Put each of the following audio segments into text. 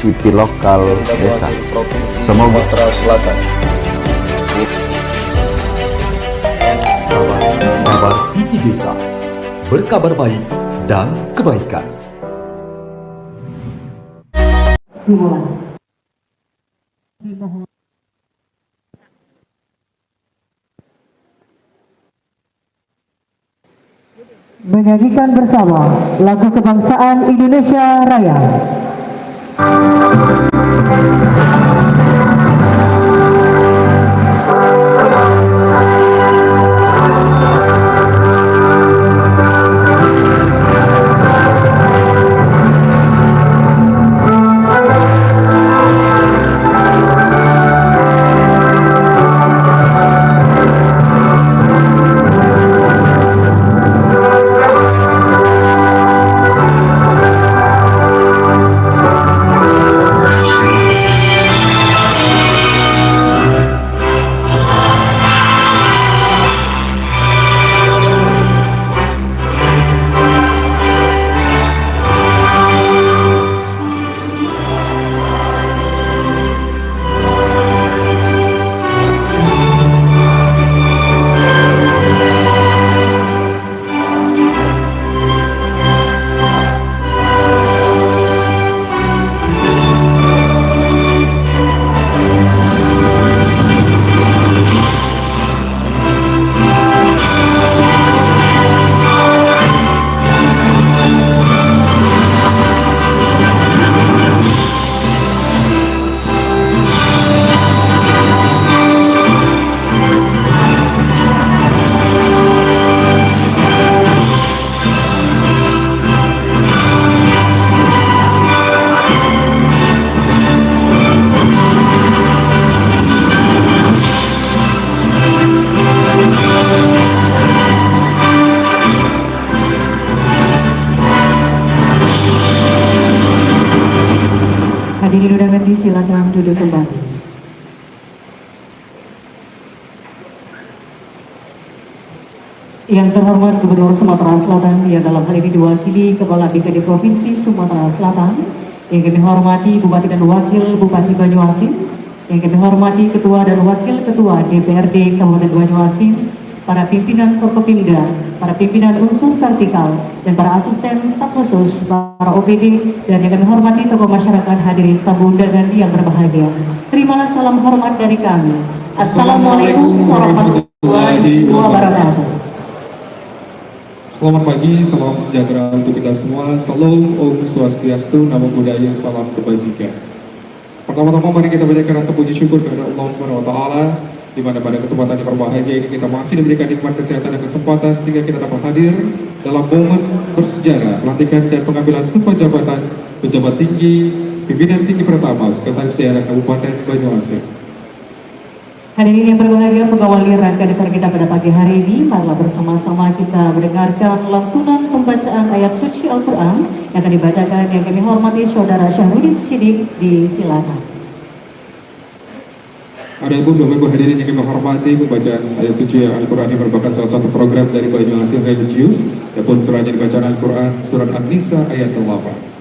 TV lokal desa. Semoga Selatan. Kabar TV Desa, berkabar baik dan kebaikan. Menyanyikan bersama lagu kebangsaan Indonesia Raya. Hadirin undangan silakan duduk kembali. Yang terhormat Gubernur Sumatera Selatan yang dalam hal ini diwakili Kepala BKD Provinsi Sumatera Selatan, yang kami hormati Bupati dan Wakil Bupati Banyuasin, yang kami hormati Ketua dan Wakil Ketua DPRD Kabupaten Banyuasin, para pimpinan Forkopimda, para pimpinan unsur vertikal, dan para asisten staf khusus, para OPD, dan yang kami hormati tokoh masyarakat, hadirin tamu undangan yang berbahagia. Terimalah salam hormat dari kami. Assalamualaikum warahmatullahi wabarakatuh. Selamat pagi, salam sejahtera untuk kita semua. Salam Om Swastiastu, Namo Buddhaya, salam kebajikan. Pertama-tama mari kita bacakan rasa puji syukur kepada Allah Subhanahu wa taala, di mana pada kesempatan yang berbahagia ini kita masih diberikan nikmat kesehatan dan kesempatan sehingga kita dapat hadir dalam momen bersejarah pelantikan dan pengambilan sumpah jabatan pejabat tinggi pimpinan tinggi pertama Sekretaris Daerah Kabupaten Banyuasin. Hadirin yang berbahagia, mengawali rangkaian acara kita pada pagi hari ini, marilah bersama-sama kita mendengarkan lantunan pembacaan ayat suci Al-Quran yang akan dibacakan yang kami hormati Saudara Syahrudin Sidik. Disilakan. Adapun Bapak Ibu hadirin yang kami hormati, pembacaan ayat suci Al-Quran ini merupakan salah satu program dari Banyuasin Religius. Adapun surat yang dibacaan Al-Quran surat An-Nisa ayat 8.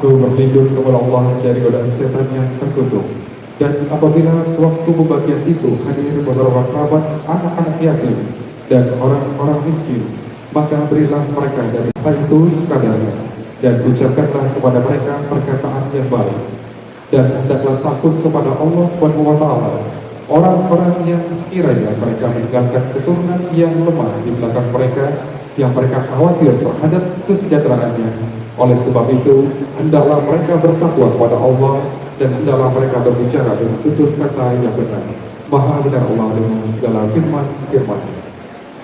Aku berlindung kepada Allah dari godaan setan yang terkutuk. Dan apabila sewaktu pembagian itu hadir beberapa kerabat, anak-anak yatim, dan orang-orang miskin, maka berilah mereka dari apa itu sekadarnya, dan ucapkanlah kepada mereka perkataan yang baik. Dan hendaklah takut kepada Allah Subhanahu wa Ta'ala, orang-orang yang sekiranya mereka meninggalkan keturunan yang lemah di belakang mereka, yang mereka khawatir terhadap kesejahteraannya. Oleh sebab itu, hendaklah mereka bertakwa kepada Allah, dan hendaklah mereka berbicara dengan tutur kata yang benar. Maha benar Allah dengan segala firman-firman.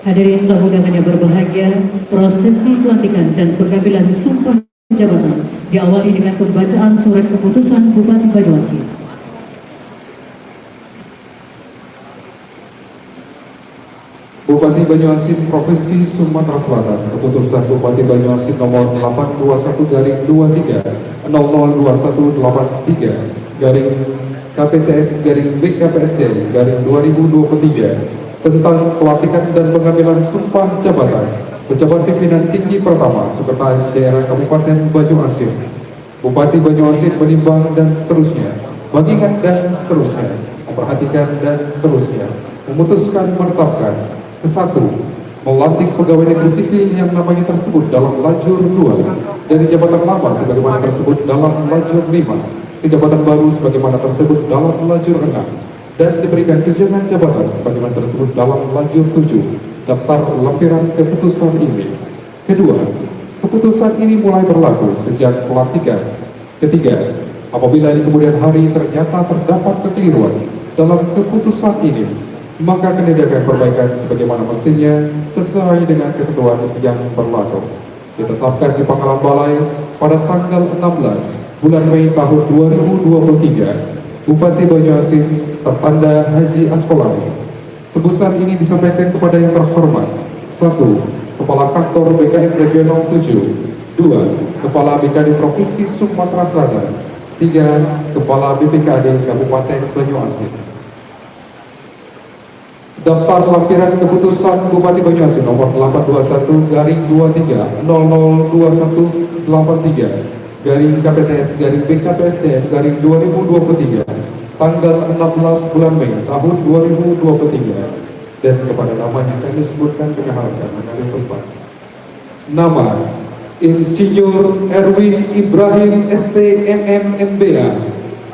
Hadirin tamu undangan yang berbahagia, prosesi pelantikan dan pengambilan sumpah jabatan diawali dengan pembacaan surat keputusan Bupati Banyuasin. Bupati Banyuasin Provinsi Sumatera Selatan, keputusan Bupati Banyuasin nomor 821/23 002183 garing KPTS garing BKPSD garing 2023 tentang pelantikan dan pengambilan sumpah jabatan pejabat pimpinan tinggi pertama Sekretaris Daerah Kabupaten Banyuasin. Bupati Banyuasin menimbang dan seterusnya, mengingat dan seterusnya, memperhatikan dan seterusnya, memutuskan menetapkan ke-1, melantik pegawai negeri sipil yang namanya tersebut dalam lajur 2 dari jabatan lama sebagaimana tersebut dalam lajur 5 ke jabatan baru sebagaimana tersebut dalam lajur 6 dan diberikan tunjangan jabatan sebagaimana tersebut dalam lajur 7 daftar lampiran keputusan ini. Kedua, keputusan ini mulai berlaku sejak pelantikan. Ketiga, apabila di kemudian hari ternyata terdapat kekeliruan dalam keputusan ini, maka akan diadakan perbaikan sebagaimana mestinya sesuai dengan ketentuan yang berlaku. Ditetapkan di Pangkalan Balai pada tanggal 16 bulan Mei tahun 2023, Bupati Banyuasin tertanda Haji Askolani. Tebusan ini disampaikan kepada yang terhormat: 1. Kepala Kantor BKN Regional 7, 2. Kepala BKD Provinsi Sumatera Selatan, 3. Kepala BPKD Kabupaten Banyuasin. Daftar lampiran keputusan Bupati Banyuasin nomor 821/23 garing KPTS garing BKPSDM garing 2023 tanggal 16 bulan Mei tahun 2023 dan kepada namanya kami sebutkan dengan harapkan mengambil tempat. Nama Insinyur Erwin Ibrahim STMM MBA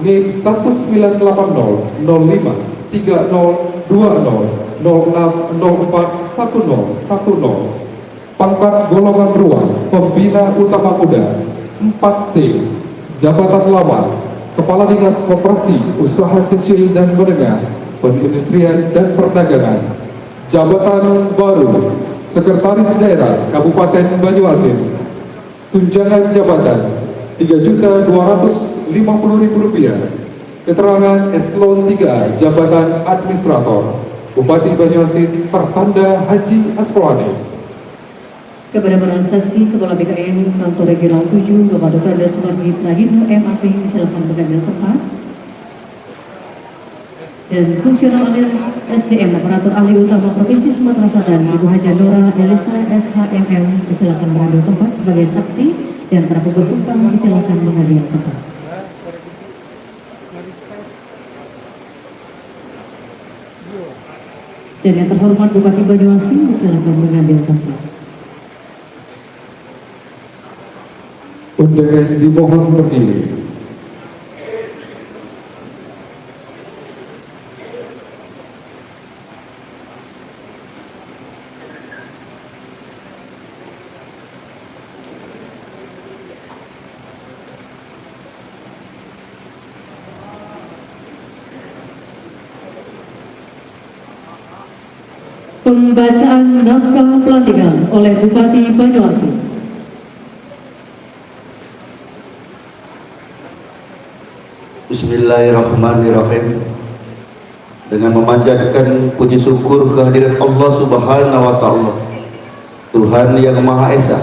NIM 1980 05 30 20 06 04 10 10, pangkat golongan ruang pembina utama muda 4C, jabatan lama Kepala Dinas Koperasi Usaha Kecil dan Menengah, Perindustrian dan Perdagangan. Jabatan baru Sekretaris Daerah Kabupaten Banyuasin, tunjangan jabatan Rp3.250.000. Keterangan eselon 3A jabatan administrator Bupati Banyuasin tertanda Haji Askolani. Kepada para saksi Kepala BKN Kantor Regional 7 Bapak Dr. Desmond Rahino MAP silakan mengambil tempat. Dan fungsional SDM Aparatur Ahli Utama Provinsi Sumatera Selatan Ibu Haja Nora Elisa SHMM silakan mengambil tempat sebagai saksi dan para pengurus sumpah silakan mengambil tempat. Dan yang terhormat Bupati Banyuasin silakan mengambil tempat. Undangan dimohon berdiri. Pembacaan naskah pelantikan oleh Bupati Banyuasin. Bismillahirrahmanirrahim. Dengan memanjatkan puji syukur kehadirat Allah Subhanahu wa Ta'ala, Tuhan yang Maha Esa,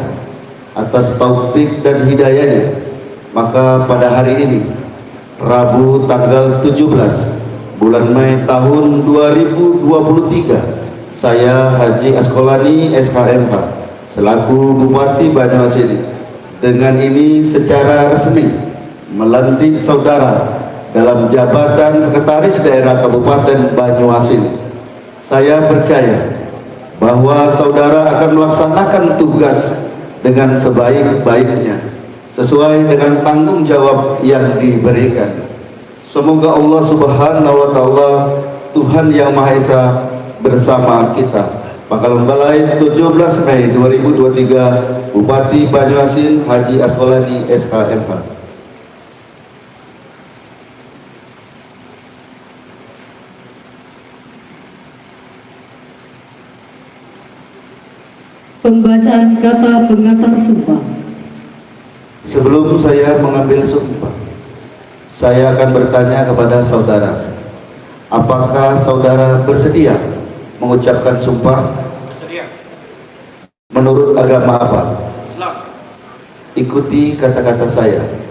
atas taufik dan hidayahnya, maka pada hari ini Rabu tanggal 17 bulan Mei tahun 2023, saya Haji Askolani SHMH selaku Bupati Banyuasin dengan ini secara resmi melantik saudara dalam jabatan Sekretaris Daerah Kabupaten Banyuasin. Saya percaya bahwa saudara akan melaksanakan tugas dengan sebaik-baiknya sesuai dengan tanggung jawab yang diberikan. Semoga Allah Subhanahu wa Ta'ala, Tuhan yang Maha Esa, bersama kita. Pangkalan Balai 17 Mei 2023, Bupati Banyuasin Haji Askolani SHMH. Pembacaan kata pengantar sumpah. Sebelum saya mengambil sumpah, saya akan bertanya kepada saudara, apakah saudara bersedia mengucapkan sumpah? Bersedia. Menurut agama apa? Islam. Ikuti kata-kata saya.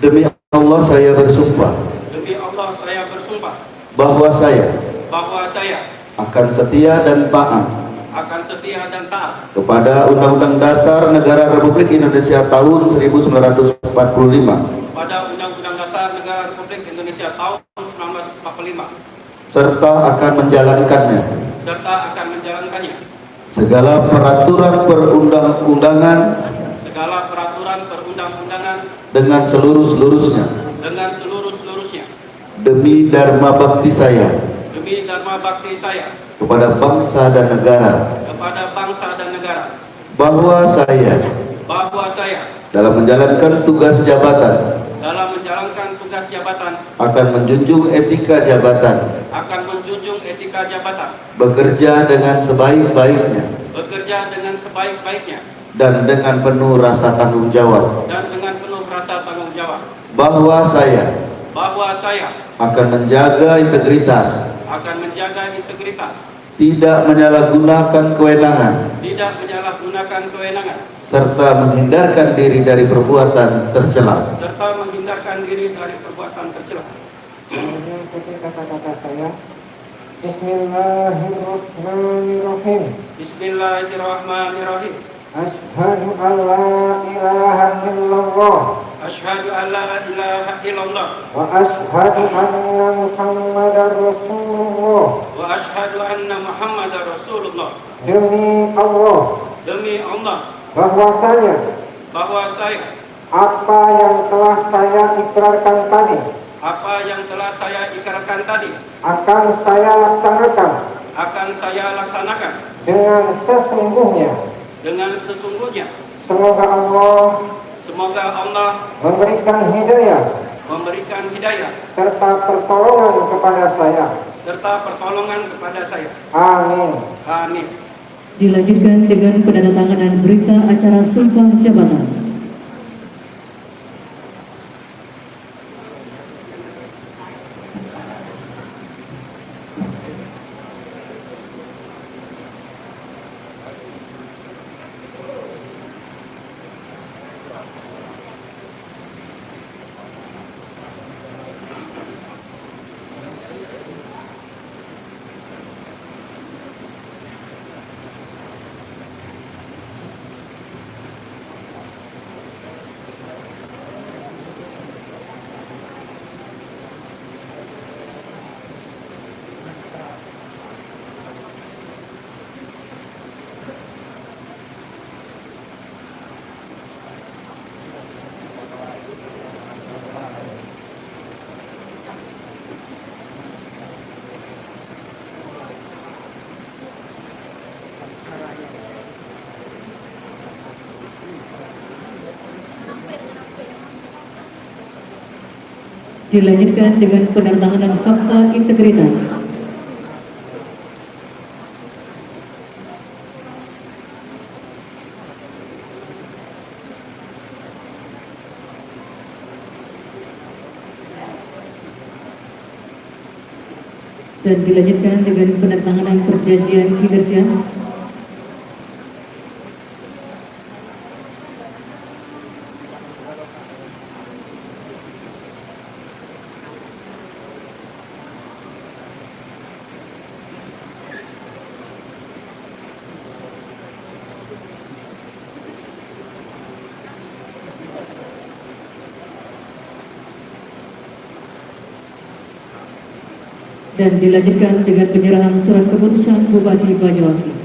Demi Allah saya bersumpah Demi Allah saya bersumpah bahwa saya bahwa saya akan setia dan taat akan setia dan taat kepada Undang-Undang Dasar Negara Republik Indonesia tahun 1945 pada Undang-Undang Dasar Negara Republik Indonesia tahun 1945 serta akan menjalankannya segala peraturan perundang-undangan dengan seluruh-seluruhnya demi dharma bakti saya kepada bangsa dan negara, bahwa saya dalam menjalankan tugas jabatan akan menjunjung etika jabatan, bekerja dengan sebaik-baiknya dan dengan penuh rasa tanggung jawab, bahwa saya akan menjaga integritas, tidak menyalahgunakan kewenangan, serta menghindarkan diri dari perbuatan tercela. Mengikuti kata-kata saya. Bismillahirrahmanirrahim. Bismillahirrahmanirrahim. Asyhadu an la ilaha illallah Asyhadu an la ilaha illallah wa asyhadu anna Muhammadar Rasulullah. wa asyhadu anna Muhammadar Rasulullah. Demi Allah bahwasanya bahwa saya apa yang telah saya ikrarkan tadi akan saya laksanakan dengan sesungguhnya. Semoga Allah memberikan hidayah serta pertolongan kepada saya. Amin. Dilanjutkan dengan penandatanganan berita acara sumpah jabatan. Dilanjutkan dengan penandatanganan fakta integritas. Dan dilanjutkan dengan penandatanganan perjanjian kinerja. Dan dilanjutkan dengan penyerahan surat keputusan Bupati Banyuasin.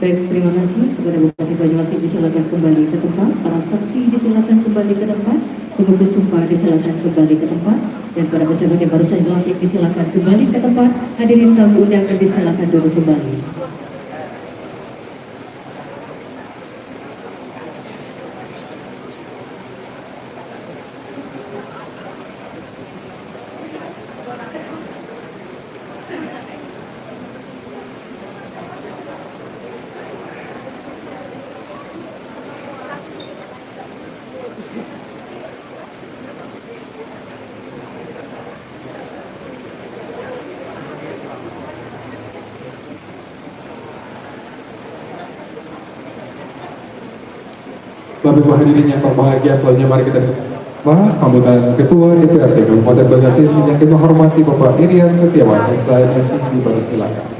Baik, terima kasih kepada Bupati Banyuasin. Disilakan kembali ke tempat. Para saksi disilakan kembali ke tempat. Pengurus sumpah disilakan kembali ke tempat. Dan para pejabat yang baru saja dilantik disilakan kembali ke tempat. Hadirin tamu undangan disilakan duduk kembali. Bapak Ibu hadirin yang berbahagia, selanjutnya mari kita bahas sambutan Ketua DPRD Kabupaten Banyuasin yang kita hormati Bapak Irian Setiawan, SIMC, dipersilakan.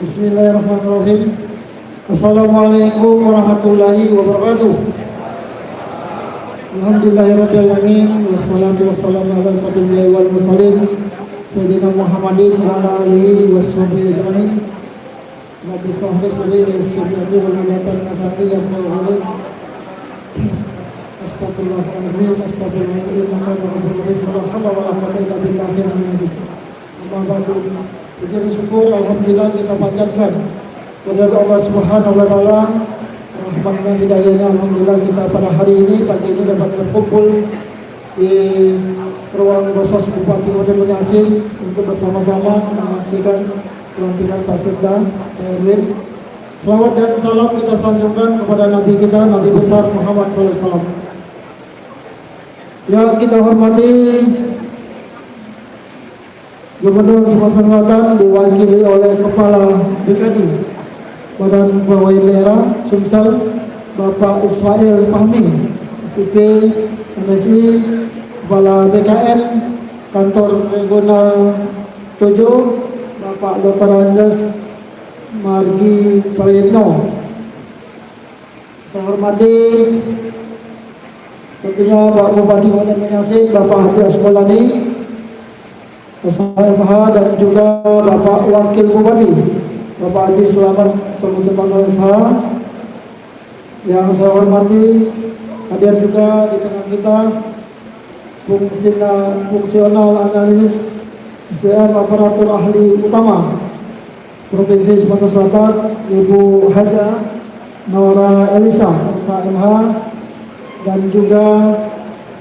Bismillahirrahmanirrahim. Assalamualaikum warahmatullahi wabarakatuh. Alhamdulillahirabbil alamin wassalatu wassalamu ala asyrofil wal mursalin sayyidina Muhammadin wa ala alihi washabihi ajmain. Nabi sallallahu alaihi wasallam wa nabiyatan nasabiyyan wa alim. Astagfirullahaladzim, astagfirullahaladzim, la haula wala quwwata illa billah. Puji syukur alhamdulillah kita panjatkan kepada Allah Subhanahu wa taala. Rahmat dan hidayahnya alhamdulillah kita pada hari ini pagi ini dapat berkumpul di ruang Bosos Bupati Kabupaten Banyuasin untuk bersama-sama menyaksikan pelantikan Pak Sekda Erwin. Selawat dan salam kita sanjungkan kepada Nabi kita, Nabi besar Muhammad SAW. Yang kita hormati Gubernur Sumatera Selatan diwakili oleh Kepala BKD Badan Kepegawaian Daerah Sumsel Bapak Ismail Fahmi, SP MSI, Kepala BKN Kantor Regional 7 Bapak Dr. Andes Margi Prayitno. Saya hormati tentunya Pak Bupati Kabupaten Banyuasin Bapak Haji Askolani, SMH, dan juga Bapak Wakil Bupati Bapak Haji Selamat Solusemanto SH. Yang saya hormati hadir juga di tengah kita fungsional analis SDM aparatur ahli utama Provinsi Sumatera Selatan Ibu Haja Nora Elisa SMH, dan juga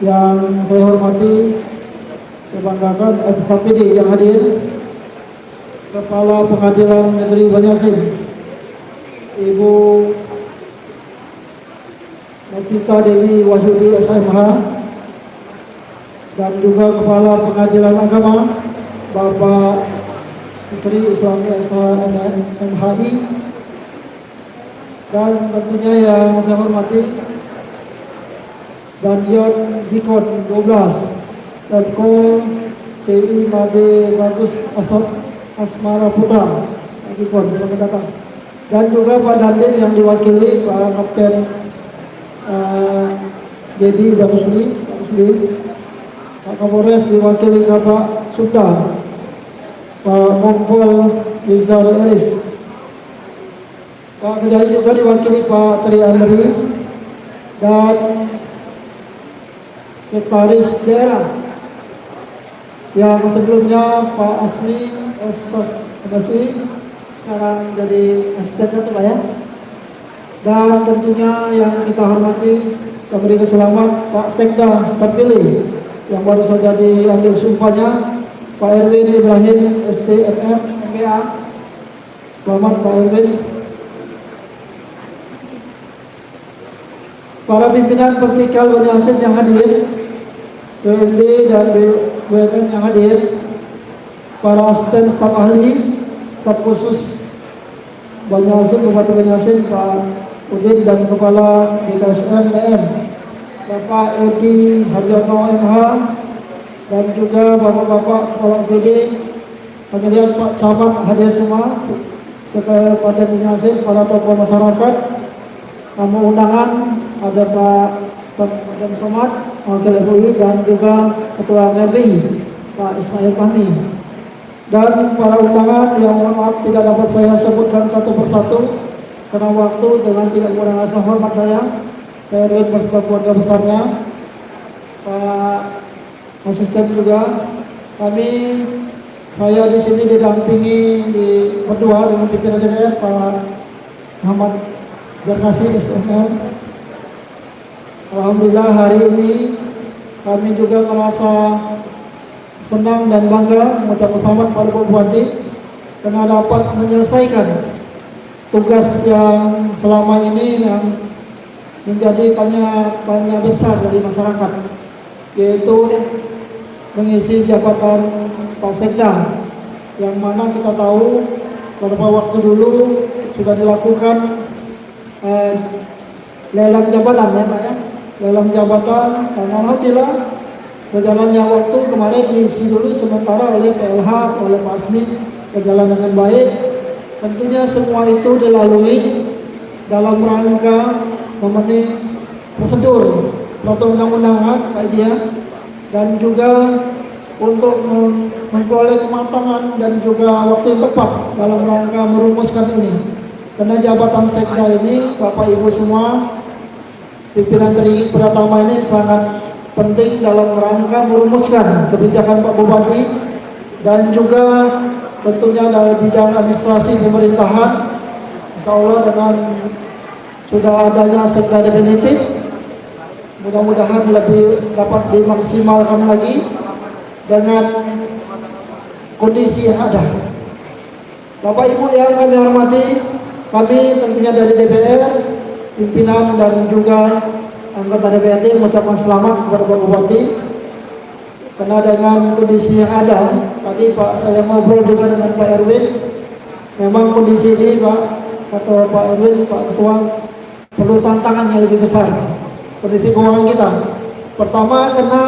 yang saya hormati saya banggakan FKPD yang hadir, Kepala Pengadilan Negeri Banyuasin Ibu Nafita Dewi Wahyudi SMH, dan juga Kepala Pengadilan Agama Bapak Menteri Islam MHI, dan tentunya yang saya hormati Dandion Dikon 12 dan Ko TI Made Bagus Asmara Putra Dikon, selamat datang. Dan juga Pak Dandim yang diwakili Pak Kapten Dedi Bakusli, Pak Kapolres diwakili Bapak Suta, Pak Kompol Rizal Eris, Pak Kejari juga diwakili Pak Tri Andri, dan Sekretaris Daerah yang sebelumnya Pak Asli MSI, sekarang jadi asisten Pak ya. Dan tentunya yang kita hormati memberi selamat Pak Sekda terpilih yang baru saja diambil sumpahnya, Pak Erwin Ibrahim STFM MBA. Selamat Pak Erwin. Para pimpinan vertikal Banyuasin yang hadir, PMD dan BUMN yang hadir, para asisten staf ahli, staf khusus Banyuasin, Bupati Banyuasin, Pak Udin, dan Kepala BKSM DM, Bapak Edi Harjono MH, dan juga Bapak-Bapak Kepala PD, kemudian Pak Camat hadir semua, serta pada Banyuasin, para tokoh masyarakat, tamu undangan, ada Pak Dan Somad, Wakil MUI, dan juga Ketua MUI, Pak Ismail Fahmi. Dan para undangan yang mohon maaf tidak dapat saya sebutkan satu persatu karena waktu, dengan tidak kurang rasa hormat saya Erwin beserta keluarga besarnya, Pak Asisten juga. Saya di sini didampingi berdua dengan pimpinan DPR Pak Muhammad Jarkasi SMM. Alhamdulillah hari ini kami juga merasa senang dan bangga mengucapkan selamat pada Pak Bupati karena dapat menyelesaikan tugas yang selama ini yang menjadi tanya besar dari masyarakat, yaitu mengisi jabatan Pak Sekda, yang mana kita tahu beberapa waktu dulu sudah dilakukan lelang jabatan ya Pak ya, lelang jabatan, dan alhamdulillah berjalannya waktu kemarin diisi dulu sementara oleh PLH, oleh Pak Asmi, berjalan dengan baik. Tentunya semua itu dilalui dalam rangka memenuhi prosedur perundang-undangan Pak dia, dan juga untuk memperoleh kematangan dan juga waktu yang tepat dalam rangka merumuskan ini. Karena jabatan Sekda ini Bapak Ibu semua, pimpinan dari pertama ini sangat penting dalam rangka merumuskan kebijakan Pak Bupati, dan juga tentunya dalam bidang administrasi pemerintahan. Insya Allah dengan sudah adanya Sekda definitif, mudah-mudahan lebih dapat dimaksimalkan lagi dengan kondisi yang ada. Bapak Ibu yang kami hormati, kami tentunya dari DPR, pimpinan dan juga anggota DPRD mengucapkan selamat kepada Pak Bupati, karena dengan kondisi yang ada. Tadi Pak saya ngobrol juga dengan Pak Erwin, memang kondisi ini Pak, kata Pak Erwin, Pak Ketua, perlu tantangan yang lebih besar kondisi keuangan kita. Pertama karena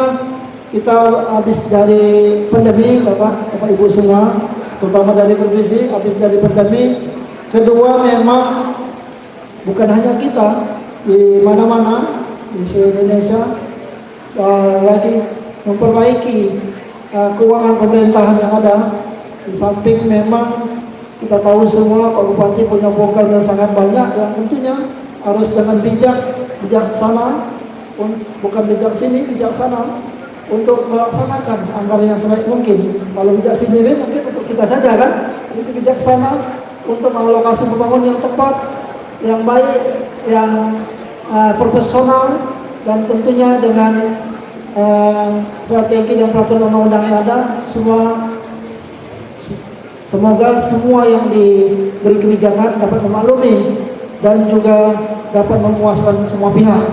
kita habis dari pandemi, Bapak Ibu semua, terutama dari provinsi, habis dari pandemi. Kedua memang bukan hanya kita, di mana-mana di seluruh Indonesia lagi memperbaiki keuangan pemerintahan yang ada. Di samping memang kita tahu semua Pak Bupati punya program yang sangat banyak, yang tentunya harus dengan bijaksana, bukan bijak sini, bijaksana untuk melaksanakan anggaran yang sebaik mungkin. Kalau bijak sini mungkin untuk kita saja kan, itu bijaksana untuk mengalokasi pembangunan yang tepat, yang baik, yang profesional, dan tentunya dengan strategi dan peraturan undang-undang yang ada. Semoga semua yang diberi kebijakan dapat memaklumi dan juga dapat memuaskan semua pihak.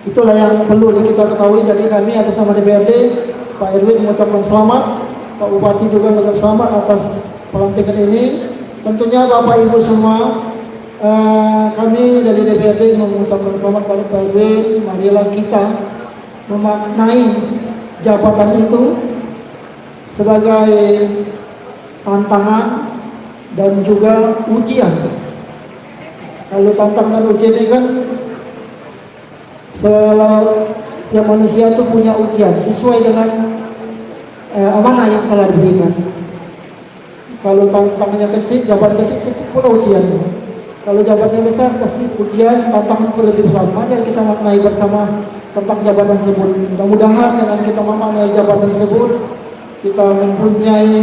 Itulah yang perlu kita ketahui. Jadi kami atas nama DPRD, Pak Erwin mengucapkan selamat, Pak Bupati juga mengucapkan selamat atas pelantikan ini. Tentunya Bapak Ibu semua, kami dari DPRD mengucapkan selamat kepada Pak Erwin. Marilah kita memaknai jabatan itu sebagai tantangan dan juga ujian. Kalau tantangan dan ujian ini kan setiap manusia itu punya ujian sesuai dengan amanah yang telah diberikan. Kalau tantangannya kecil, jabatan kecil pula ujian. Kalau jabatannya besar, pasti ujian, tantangan pun lebih besar. Mari kita maknai bersama tentang jabatan tersebut. Mudah-mudahan dengan kita memaknai jabatan tersebut, kita mempunyai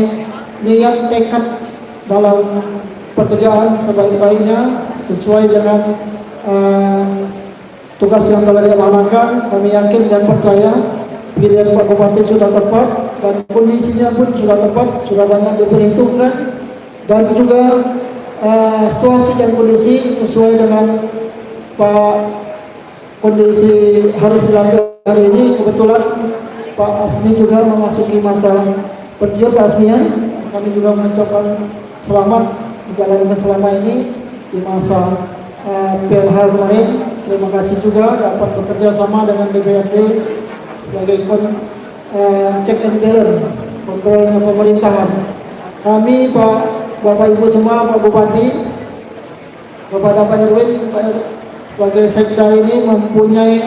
niat tekad dalam pekerjaan sebaik-baiknya sesuai dengan tugas yang telah diamanahkan. Kami yakin dan percaya pilihan Pak Bupati sudah tepat dan kondisinya pun sudah tepat, sudah banyak diperhitungkan, dan juga situasi dan kondisi sesuai dengan kondisi harus dilantik hari ini. Kebetulan Pak Asmi juga memasuki masa pensiun. Pak Asmi, kami juga mengucapkan selamat menjalankan selama ini di masa PLH kemarin. Terima kasih juga dapat bekerja sama dengan DPRD sebagai check and balance, kontrolnya pemerintahan. Kami Bapak Ibu semua, Pak Bupati, kepada Pak Erwin sebagai Sekda ini mempunyai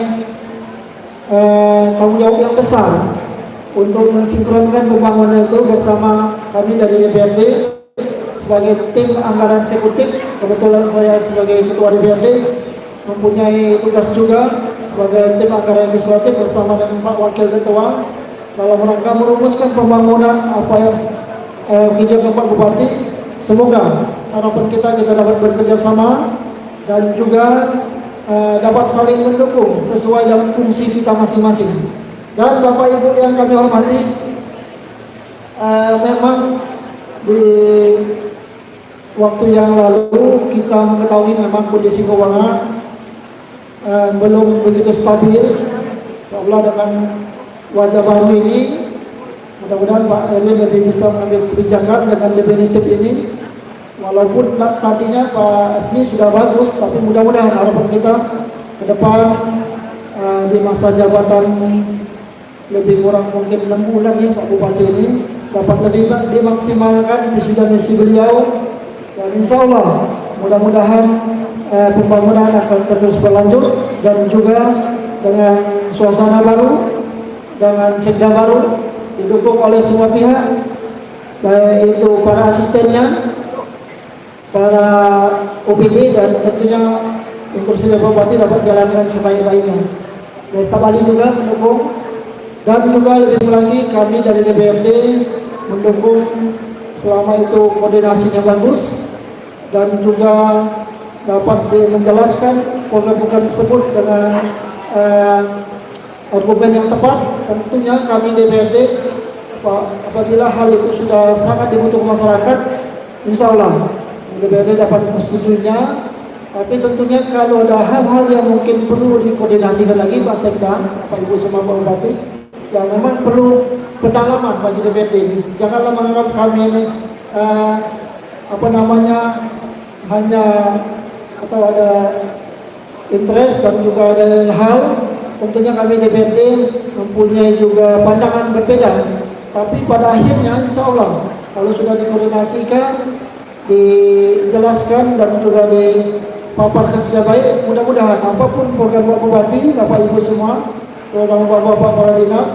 tanggung jawab yang besar untuk mensinkronkan pembangunan itu bersama kami dari DPRD sebagai tim anggaran eksekutif. Kebetulan saya sebagai Ketua DPRD mempunyai tugas juga sebagai tim anggaran legislatif bersama dengan Pak Wakil Ketua dalam rangka merumuskan pembangunan apa yang kebijakan Pak Bupati. Semoga harapan kita dapat bekerja sama dan juga dapat saling mendukung sesuai dengan fungsi kita masing-masing. Dan Bapak Ibu yang kami hormati, memang di waktu yang lalu kita mengetahui memang kondisi keuangan belum begitu stabil. Insyaallah dengan wajah baru ini, mudah-mudahan Pak Erwin lebih bisa mengambil kebijakan dengan definitif ini. Walaupun nantinya Pak Asmi sudah bagus, tapi mudah-mudahan harapan kita ke depan di masa jabatan lebih kurang mungkin 6 bulan ya Pak Bupati ini dapat lebih dimaksimalkan visi-misi beliau, dan insya Allah mudah-mudahan pembangunan akan terus berlanjut, dan juga dengan suasana baru, dengan cegah baru, didukung oleh semua pihak, baik itu para asistennya, para OPD, dan tentunya instruksi Bupati dapat jalankan sebaik-baiknya. Dan staf ahli juga mendukung, dan juga lebih lagi kami dari DPRD mendukung selama itu koordinasinya bagus, dan juga dapat menjelaskan program-program tersebut dengan argumen yang tepat. Tentunya kami DPRD apabila hal itu sudah sangat dibutuhkan masyarakat, insya Allah DPRD dapat menyetujuinya. Tapi tentunya kalau ada hal-hal yang mungkin perlu dikoordinasikan lagi Pak Sekda, Pak Ibu sama Pak Bupati, yang memang perlu pendalaman bagi DPRD ini. Janganlah menganggap kami ini hanya atau ada interest, dan juga ada hal. Tentunya kami DPRD mempunyai juga pandangan berbeda, tapi pada akhirnya insya Allah kalau sudah dikoordinasikan, dijelaskan, dan juga dipaparkan secara baik, mudah-mudahan apapun program Pak Bupati, Bapak Ibu semua, terutama Bapak-Bapak kepala dinas,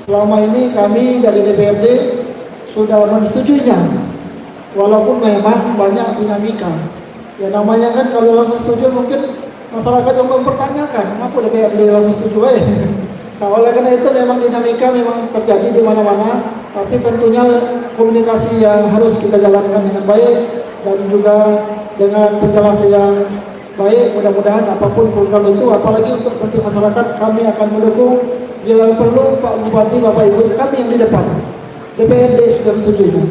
selama ini kami dari DPRD sudah menyetujuinya, walaupun memang banyak dinamika. Ya namanya kan kalau langsung setuju mungkin masyarakat yang mempertanyakan, kenapa DPRD langsung setuju aja. Nah oleh karena itu memang dinamika memang terjadi di mana-mana, tapi tentunya komunikasi yang harus kita jalankan dengan baik, dan juga dengan penjelasan yang baik. Mudah-mudahan apapun program itu, apalagi untuk kepentingan masyarakat, kami akan mendukung. Bila perlu Pak Bupati, Bapak Ibu, kami yang di depan. DPRD sudah setuju.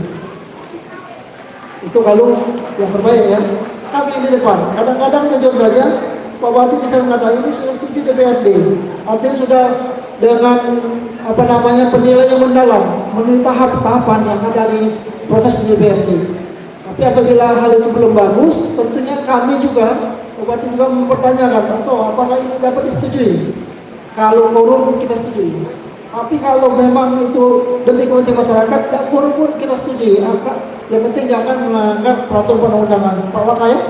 Itu kalau yang terbaik ya. Kami yang di depan. Kadang-kadang jujur saja Pak Bupati bisa mengatakan ini sudah setuju DPRD. Artinya sudah dengan penilaian yang mendalam, melalui tahap-tahapan yang ada di proses DPRD. Tapi apabila hal itu belum bagus, tentunya kami juga, Bupati juga mempertanyakan, apakah ini dapat disetujui? Kalau korum kita setujui. Tapi kalau memang itu demi kepentingan masyarakat, tidak korum pun kita setujui. Yang penting jangan melanggar peraturan perundang-undangan. Pak Wakil,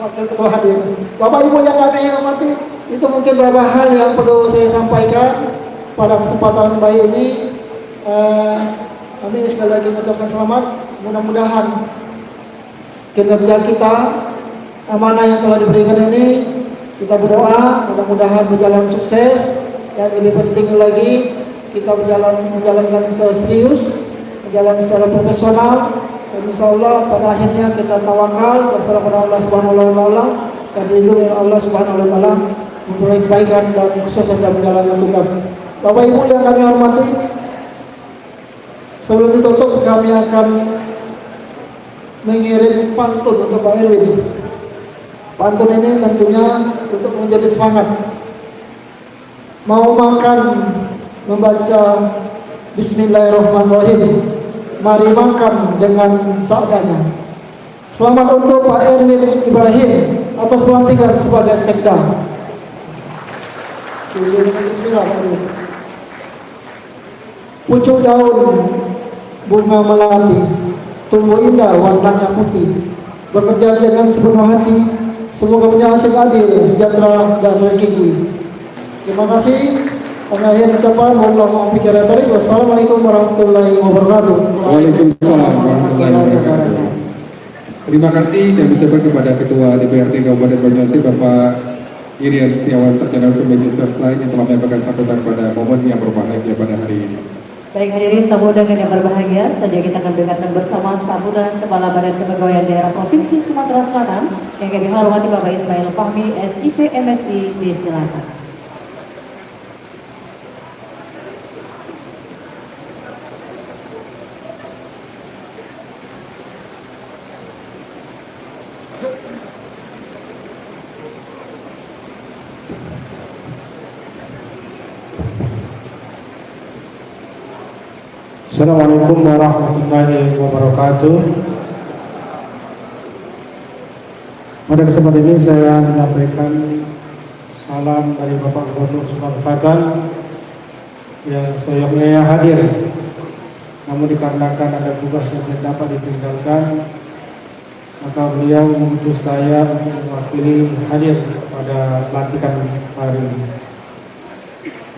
Wakil Ketua hadir. Bapak Ibu yang kami hormati, itu mungkin beberapa hal yang perlu saya sampaikan pada kesempatan baik ini. Kami sekali lagi mengucapkan selamat. Mudah-mudahan kinerja kita, amanah yang telah diberikan ini, kita berdoa mudah-mudahan berjalan sukses, dan lebih penting lagi kita menjalankan secara serius, berjalan secara profesional, dan insya Allah pada akhirnya kita tawakal bersama Allah Subhanahu wa Ta'ala, dan dilindungi Allah Subhanahu wa Ta'ala, memperoleh kebaikan dan sukses dalam menjalankan tugas. Bapak Ibu yang kami hormati, sebelum ditutup kami akan mengirim pantun untuk Pak Erwin. Pantun ini tentunya untuk menjadi semangat. Mau makan membaca Bismillahirrahmanirrahim, mari makan dengan seadanya. Selamat untuk Pak Erwin Ibrahim atas pelantikan sebagai Sekda. Bismillah. Pucuk daun bunga melati, tumbuh indah warnanya putih, bekerja dengan sepenuh hati, semoga punya hasil adil, sejahtera dan rezeki. Terima kasih. Akhir ucapan, Allahumma bicara tadi. Wassalamualaikum warahmatullahi wabarakatuh. Waalaikumsalam warahmatullahi wabarakatuh. Terima kasih dan ucapkan kepada Ketua DPRD Kabupaten Banyuasin Bapak Irian Setiawan Sarjana Hukum dan lain yang telah menyampaikan sambutan pada momen yang berbahagia pada hari ini. Baik hadirin tamu undangan yang berbahagia, saja kita akan dengarkan bersama sambutan Kepala Badan Kepegawaian Daerah Provinsi Sumatera Selatan yang kami hormati Bapak Ismail Fahmi, SIP MSI, disilakan. Assalamualaikum warahmatullahi wabarakatuh. Pada kesempatan ini saya menyampaikan salam dari Bapak Gubernur Sumatera Selatan yang seyogyanya hadir, namun dikarenakan ada tugas yang tidak dapat ditinggalkan, maka beliau mengutus saya untuk mewakili hadir pada pelantikan hari ini.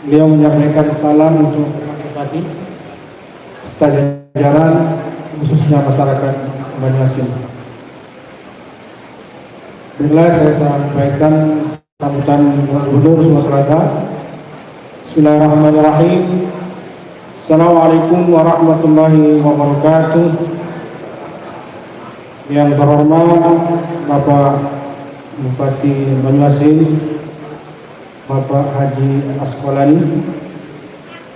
Beliau menyampaikan salam untuk masyarakat jajaran khususnya masyarakat Banyuasin. Baiklah, saya sampaikan sambutan Gubernur Sumatera Selatan. Bismillahirrahmanirrahim. Assalamualaikum warahmatullahi wabarakatuh. Yang terhormat Bapak Bupati Banyuasin, Bapak Haji Asqalani,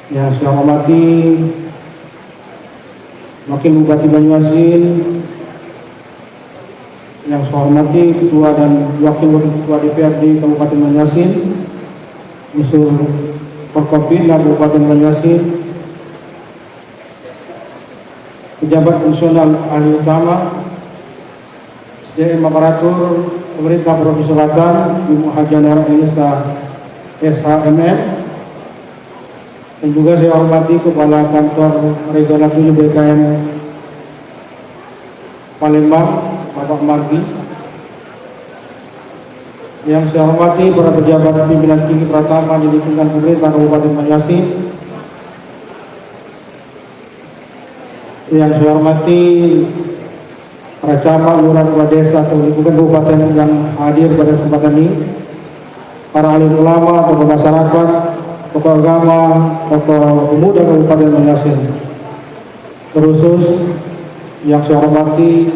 yang saya hormati Wakil Bupati Banyuasin, yang saya hormati Ketua dan Wakil Ketua DPRD Kabupaten Banyuasin, Unsur Forkopimda Kabupaten Banyuasin, pejabat fungsional ahli utama, SDM aparatur pemerintah Provinsi Selatan, Ibu Haja Nara Elisa SHMM, dan juga saya hormati Kepala Kantor Regional 7 BKN Palembang, Bapak Margi, yang saya hormati para pejabat pimpinan tinggi Pratama di lingkungan pemerintah Kabupaten Banyuasin, yang saya hormati para camat, lurah, kepala desa atau lingkungan kabupaten yang hadir pada kesempatan ini, para alim ulama, tokoh masyarakat, tokoh agama, tokoh pemuda Kabupaten Banyuasin. Terkhusus yang saya hormati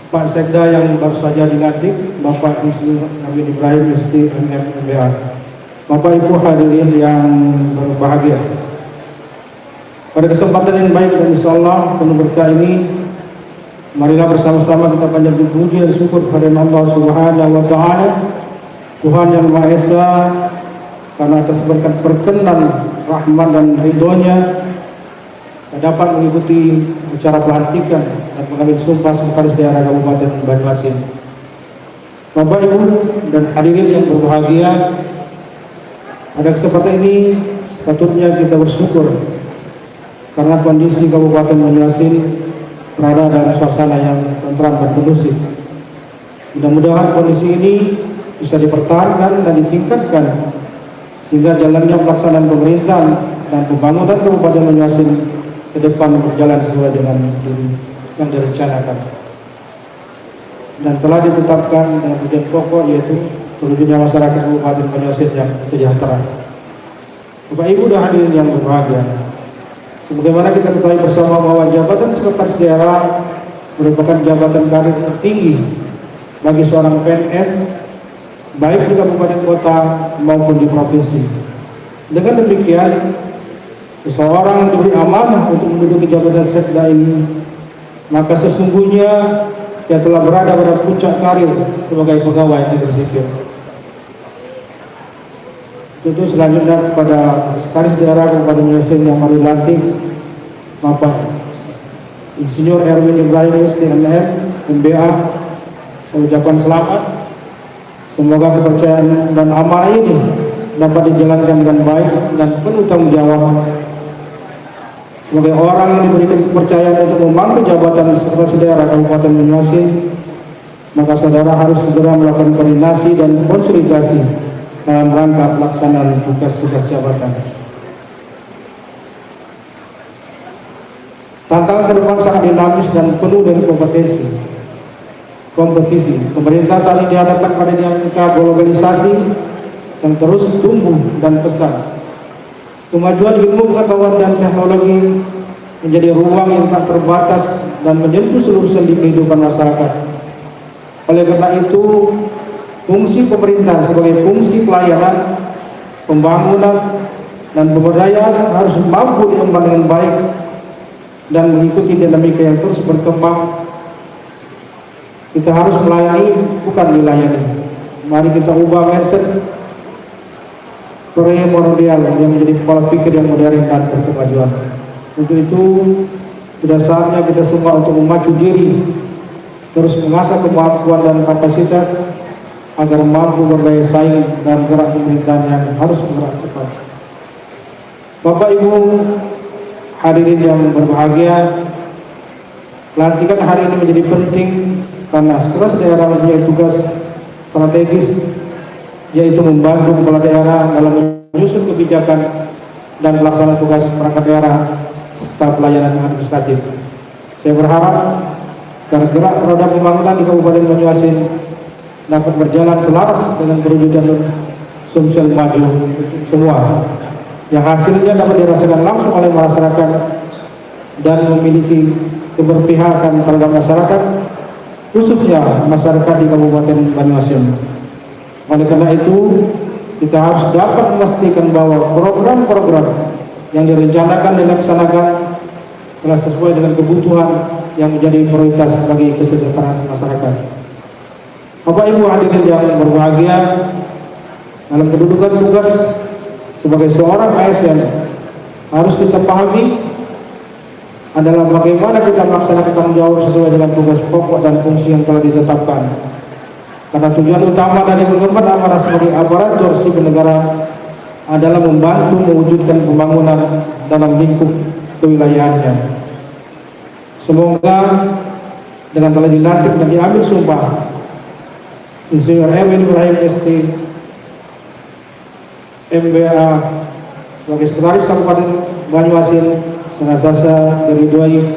Pak Sekda yang baru saja dilantik, Bapak Insinyur Amin Ibrahim STMMBA. Bapak Ibu hadirin yang berbahagia, pada kesempatan yang baik dan insyaallah penuh berkah ini, marilah bersama-sama kita panjatkan puji dan syukur kepada Allah Subhanahu wa taala, Tuhan yang Maha Esa, karena atas berkat perkenan, rahmat dan ridhonya dapat mengikuti acara pelantikan dan mengambil sumpah Sekretaris Daerah Kabupaten Banyuasin. Bapak Ibu dan hadirin yang berbahagia, pada kesempatan ini patutnya kita bersyukur karena kondisi Kabupaten Banyuasin berada dalam suasana yang tentram dan kondusif. Mudah-mudahan kondisi ini bisa dipertahankan dan ditingkatkan sehingga jalannya pelaksanaan pemerintahan dan pembangunan Kabupaten Banyuasin ke depan berjalan sesuai dengan yang direncanakan dan telah ditetapkan dengan tujuan pokok, yaitu terwujudnya masyarakat Kabupaten Banyuasin yang sejahtera. Bapak Ibu dan hadirin yang berbahagia, sebagaimana kita ketahui bersama bahwa jabatan Sekretaris Daerah merupakan jabatan karir tertinggi bagi seorang PNS, baik di kabupaten kota maupun di provinsi. Dengan demikian, seseorang diberi amanah untuk menduduki jabatan sekda ini, maka sesungguhnya dia telah berada pada puncak karir sebagai pegawai negeri sipil. Tentu selanjutnya kepada Sekretaris Daerah Kabupaten Banyuasin yang baru dilantik, Bapak Insinyur Erwin Ibrahim STMM MBA, saya ucapkan selamat. Semoga kepercayaan dan amanah ini dapat dijalankan dengan baik dan penuh tanggung jawab. Sebagai orang yang diberikan kepercayaan untuk membantu jabatan Sekretaris Daerah Kabupaten Banyuasin, maka saudara harus segera melakukan koordinasi dan konsolidasi dalam rangka pelaksanaan tugas-tugas jabatan. Tantangan ke depan sangat dinamis dan penuh dengan kompetisi. Pemerintah saat ini dihadapkan pada dinamika globalisasi yang terus tumbuh dan pesat. Kemajuan ilmu pengetahuan dan teknologi menjadi ruang yang tak terbatas dan menyentuh seluruh sendi kehidupan masyarakat. Oleh karena itu, fungsi pemerintah sebagai fungsi pelayanan, pembangunan, dan pemberdayaan harus mampu diemban dengan baik dan mengikuti dinamika yang terus berkembang. Kita harus melayani, bukan dilayani. Mari kita ubah mindset primordial yang menjadi pola pikir yang modern dan berkemajuan. Untuk itu, sudah saatnya kita semua untuk memacu diri, terus mengasah kemampuan dan kapasitas agar mampu berdaya saing dalam gerak pemerintahan yang harus bergerak cepat. Bapak Ibu hadirin yang berbahagia, pelantikan hari ini menjadi penting karena setelah daerah mempunyai tugas strategis, yaitu membantu kepala daerah dalam menyusun kebijakan dan pelaksanaan tugas perangkat daerah serta pelayanan administratif. Saya berharap agar gerak roda pembangunan di Kabupaten Banyuasin dapat berjalan selaras dengan perwujudan Sumsel maju semua, yang hasilnya dapat dirasakan langsung oleh masyarakat dan memiliki keberpihakan terhadap masyarakat, khususnya masyarakat di Kabupaten Banyuasin. Oleh karena itu, kita harus dapat memastikan bahwa program-program yang direncanakan dan dilaksanakan telah sesuai dengan kebutuhan yang menjadi prioritas bagi kesejahteraan masyarakat. Bapak Ibu hadirin yang berbahagia, dalam kedudukan tugas sebagai seorang ASN harus kita pahami adalah bagaimana kita melaksanakan tanggung jawab sesuai dengan tugas pokok dan fungsi yang telah ditetapkan. Karena tujuan utama dari mengemban amanah sebagai aparatur sipil negara adalah membantu mewujudkan pembangunan dalam lingkup kewilayahannya. Semoga dengan telah dilantik dan diambil sumpah Insinyur M. Ibrahim ST MBA sebagai Sekretaris Kabupaten Banyuasin senantiasa diridhoi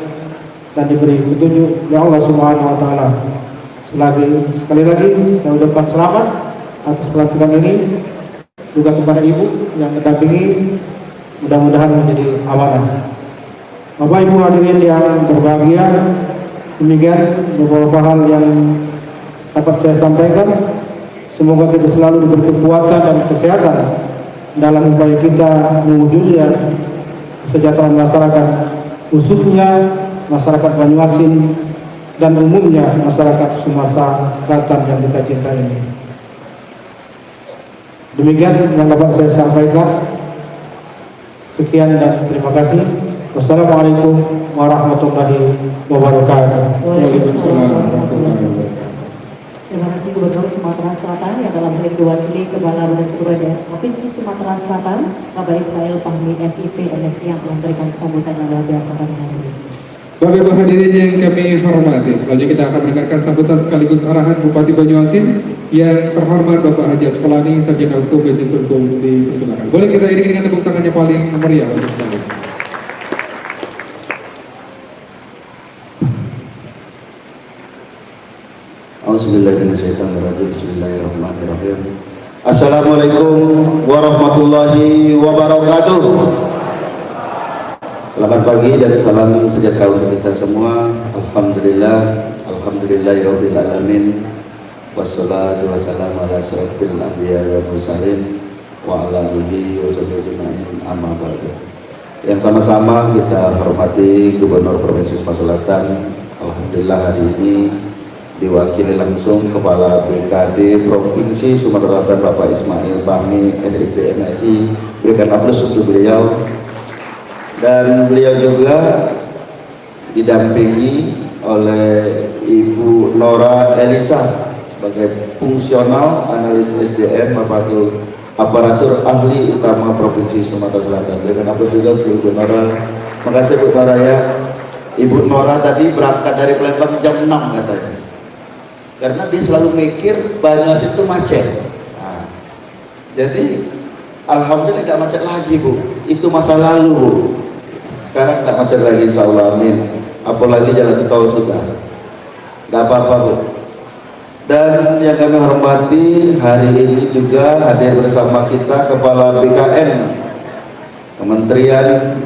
dan diberi petunjuk oleh Allah Subhanahu wa taala. Sekali lagi saya ucapkan selamat atas pelantikan ini, juga kepada Ibu yang mendampingi, mudah-mudahan menjadi amanah. Bapak Ibu hadirin yang berbahagia, demikian beberapa hal yang dapat saya sampaikan. Semoga kita selalu diberi kekuatan dan kesehatan dalam upaya kita mewujudkan kesejahteraan masyarakat, khususnya masyarakat Banyuasin dan umumnya masyarakat Sumatera Selatan yang kita cintai ini. Demikian yang dapat saya sampaikan. Sekian dan terima kasih. Wassalamualaikum warahmatullahi wabarakatuh. Waalaikumsalam warahmatullahi wabarakatuh. Terima kasih Gubernur Sumatera Selatan yang dalam hal ini diwakili Kepala Badan Kepegawaian Provinsi Sumatera Selatan, Bapak Ismail Fahmi SIP MSI yang telah memberikan sambutan yang luar biasa pada hari ini. Bapak Ibu hadirin yang kami hormati, selanjutnya kita akan mendengarkan sambutan sekaligus arahan Bupati Banyuasin yang terhormat Bapak Haji Asqalani, Sarjana Hukum Majelis Hukum dipersilakan. Boleh kita iringi dengan tepuk tangannya paling meriah untuk sekalian. Bismillahirrahmanirrahim. Assalamualaikum warahmatullahi wabarakatuh. Selamat pagi dan salam sejahtera untuk kita semua. Alhamdulillahirabbil alamin. Wassalatu wassalamu ala asyrofil anbiya wal mursalin wa ala alihi wa sahbihi ajmain, amma ba'du. Yang sama-sama kita hormati Gubernur Provinsi Sumatera Selatan. Alhamdulillah hari ini diwakili langsung Kepala BKD Provinsi Sumatera Selatan Bapak Ismail Fahmi SIP MSI. Berikan aplaus untuk beliau. Dan beliau juga didampingi oleh Ibu Nora Elisa sebagai fungsional analis SDM aparatur ahli utama Provinsi Sumatera Selatan. Berikan aplaus juga untuk Ibu Nora. Makasih Bu Nora ya. Ibu Nora tadi berangkat dari Palembang jam 6 katanya, karena dia selalu mikir Banyuasin itu macet. Nah, jadi alhamdulillah tidak macet lagi Bu, itu masa lalu Bu. Sekarang tidak macet lagi, insya Allah, amin. Apalagi jalan tol sudah, tidak apa-apa Bu. Dan yang kami hormati, hari ini juga hadir bersama kita Kepala BKN Kementerian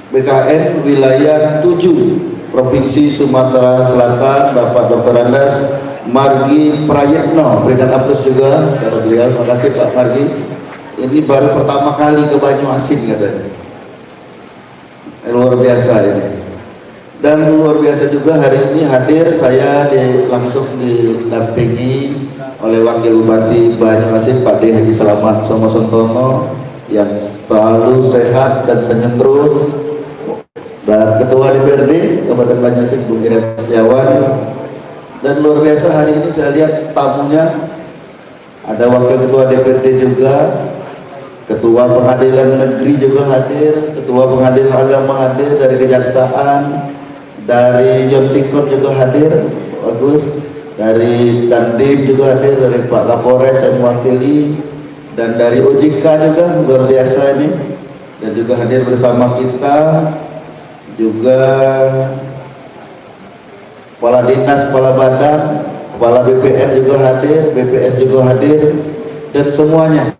BKN Wilayah 7 Provinsi Sumatera Selatan, Bapak Dr. Andas Margi Prayetno. Berikan aplaus juga kepada beliau. Terima kasih Pak Margi. Ini baru pertama kali ke Banyuasin katanya. Luar biasa ini. Dan luar biasa juga hari ini hadir saya langsung didampingi oleh Wakil Bupati Banyuasin Pak D. Haji Selamat Somosentono yang selalu sehat dan senyum terus, dan Ketua DPRD Kabupaten Banyuasin Bung Iren Setiawan. Dan luar biasa hari ini saya lihat tamunya ada Wakil Ketua DPRD juga, Ketua Pengadilan Negeri juga hadir, Ketua Pengadilan Agama hadir, dari Kejaksaan, dari John Sikon juga hadir, bagus, dari Dandim juga hadir, dari Pak Kapolres yang mewakili, dan dari OJK juga luar biasa ini, dan juga hadir bersama kita juga Kepala Dinas, Kepala Badan, Kepala BPN juga hadir, BPS juga hadir, dan semuanya.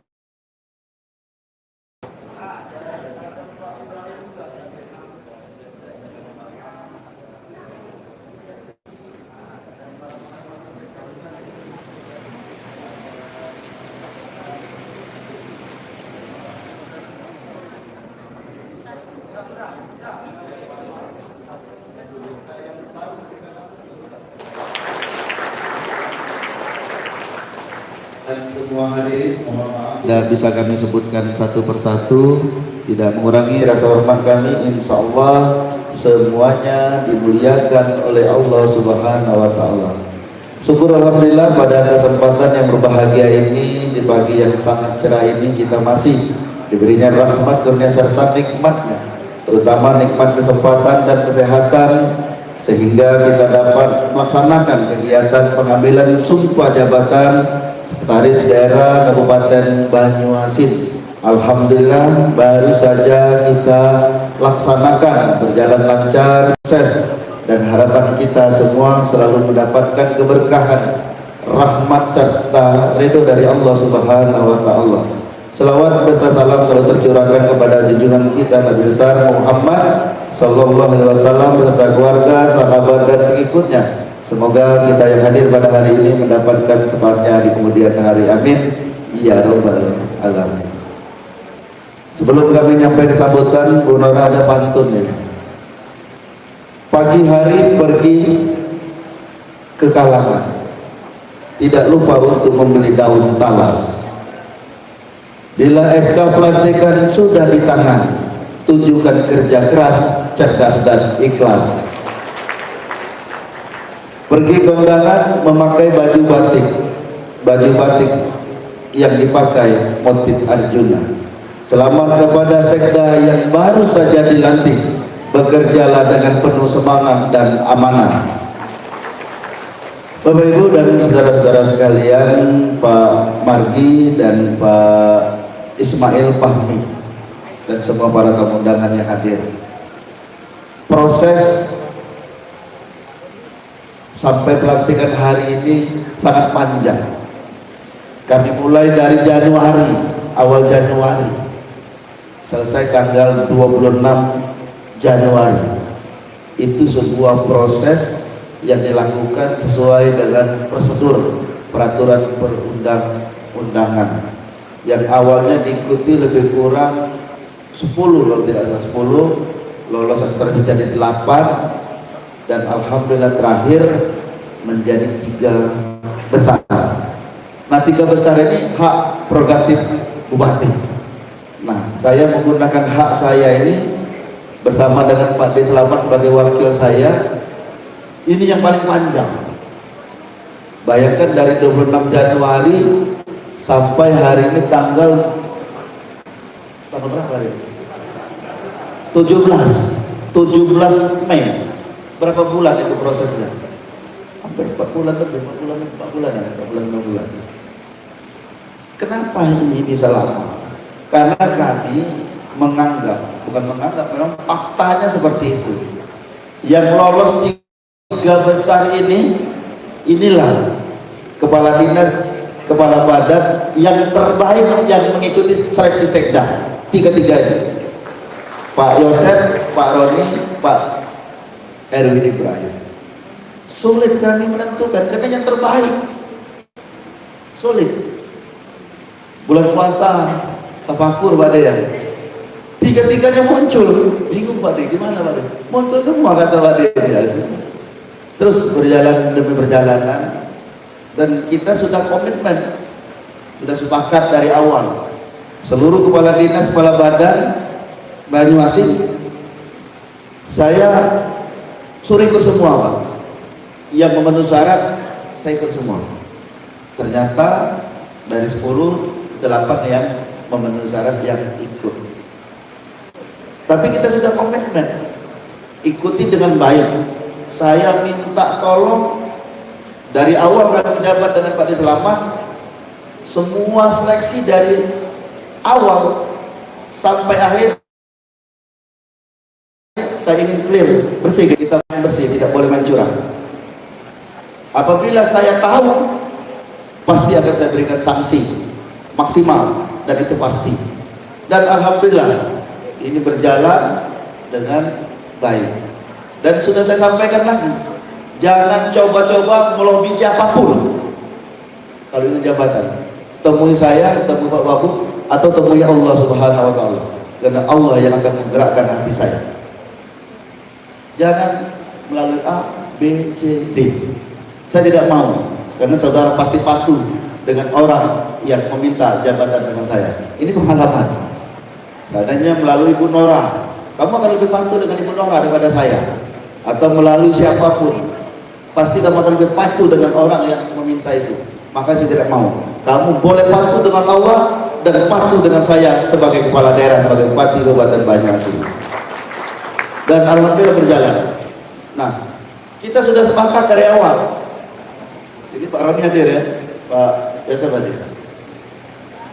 Dan semua hadirin, mohon maaf tidak bisa kami sebutkan satu persatu, tidak mengurangi rasa hormat kami. Insya Allah semuanya dimuliakan oleh Allah Subhanahu wa Ta'ala. Syukur alhamdulillah pada kesempatan yang berbahagia ini, di pagi yang sangat cerah ini, kita masih diberinya rahmat kurnia serta nikmatnya, terutama nikmat kesempatan dan kesehatan, sehingga kita dapat melaksanakan kegiatan pengambilan sumpah jabatan Sekretaris Daerah Kabupaten Banyuasin. Alhamdulillah baru saja kita laksanakan, berjalan lancar, sukses, dan harapan kita semua selalu mendapatkan keberkahan, rahmat serta ridho dari Allah Subhanahu wa Ta'ala. Selawat serta salam selalu tercurahkan kepada junjungan kita Nabi besar Muhammad Sallallahu Alaihi Wasallam beserta keluarga, sahabat dan pengikutnya. Semoga kita yang hadir pada hari ini mendapatkan semangatnya di kemudian hari. Amin ya rabbal alamin. Sebelum kami nyampe sambutan, Bu Nora ada pantun ya. Pagi hari pergi ke Kalangan, tidak lupa untuk membeli daun talas. Bila SK pelantikan sudah di tangan, tunjukkan kerja keras, cerdas dan ikhlas. Pergi ke undangan memakai baju batik yang dipakai motif Arjuna. Selamat kepada sekda yang baru saja dilantik, bekerjalah dengan penuh semangat dan amanah. Bapak Ibu dan saudara-saudara sekalian, Pak Margi dan Pak Ismail Fahmi dan semua para tamu undangan yang hadir. Proses sampai pelantikan hari ini sangat panjang. Kami mulai dari Januari, awal Januari, selesai tanggal 26 Januari. Itu sebuah proses yang dilakukan sesuai dengan prosedur peraturan perundang-undangan yang awalnya diikuti lebih kurang 10, kalau tidak salah 10, lolos setelah jadi 8, dan alhamdulillah terakhir menjadi 3 besar. Nah, 3 besar ini hak prerogatif bupati. Nah, saya menggunakan hak saya ini bersama dengan Pak D. Selamat sebagai wakil saya. Ini yang paling panjang. Bayangkan dari 26 Januari sampai hari ini tanggal berapa hari? 17 Mei. Berapa bulan itu prosesnya? Hampir 4 bulan lebih, 4 bulan. Kenapa ini bisa lama? Karena kami memang faktanya seperti itu. Yang lolos 3 besar inilah kepala dinas, kepala badan yang terbaik yang mengikuti seleksi sekda. 3-3 Pak Yosef, Pak Roni, Pak Erwin Ibrahim. Sulit kami menentukan karena yang terbaik. Sulit. Bulan puasa tafakur pada ya. Tiga-tiganya muncul, bingung Pak D, gimana Pak D? Muncul semua kata Pak D. Terus berjalan demi perjalanan, dan kita sudah komitmen, sudah sepakat dari awal. Seluruh kepala dinas, kepala badan Banyuasin, saya suruh ikut semua Pak. Yang memenuhi syarat, saya ikut semua. Ternyata dari 10, 8 yang memenuhi syarat yang ikut. Tapi kita sudah komitmen, ikuti dengan baik. Saya minta tolong dari awal kami menjabat dengan Pak D Selamat, semua seleksi dari awal sampai akhir saya ingin clear, bersih, kita main bersih, tidak boleh main curang. Apabila saya tahu, pasti akan saya berikan sanksi maksimal, dan itu pasti. Dan alhamdulillah ini berjalan dengan baik. Dan sudah saya sampaikan lagi, jangan coba-coba melobi siapapun kalau ini jabatan. Temui saya, temui Pak Babu, atau temui Allah Subhanahu wa Ta'ala, karena Allah yang akan menggerakkan hati saya. Jangan melalui A, B, C, D. Saya tidak mau, karena saudara pasti patuh dengan orang yang meminta jabatan dengan saya. Ini pengalaman. Katanya melalui Ibu Nora, kamu akan lebih patuh dengan Ibu Nora daripada saya, atau melalui siapapun, pasti kamu akan lebih patuh dengan orang yang meminta itu. Maka saya tidak mau. Kamu boleh patuh dengan Allah dan patuh dengan saya sebagai kepala daerah, sebagai bupati Kabupaten Banyuasin. Dan alhamdulillah berjalan. Nah, kita sudah sepakat dari awal. Jadi Pak Rami hadir ya, Pak Yasa Badir.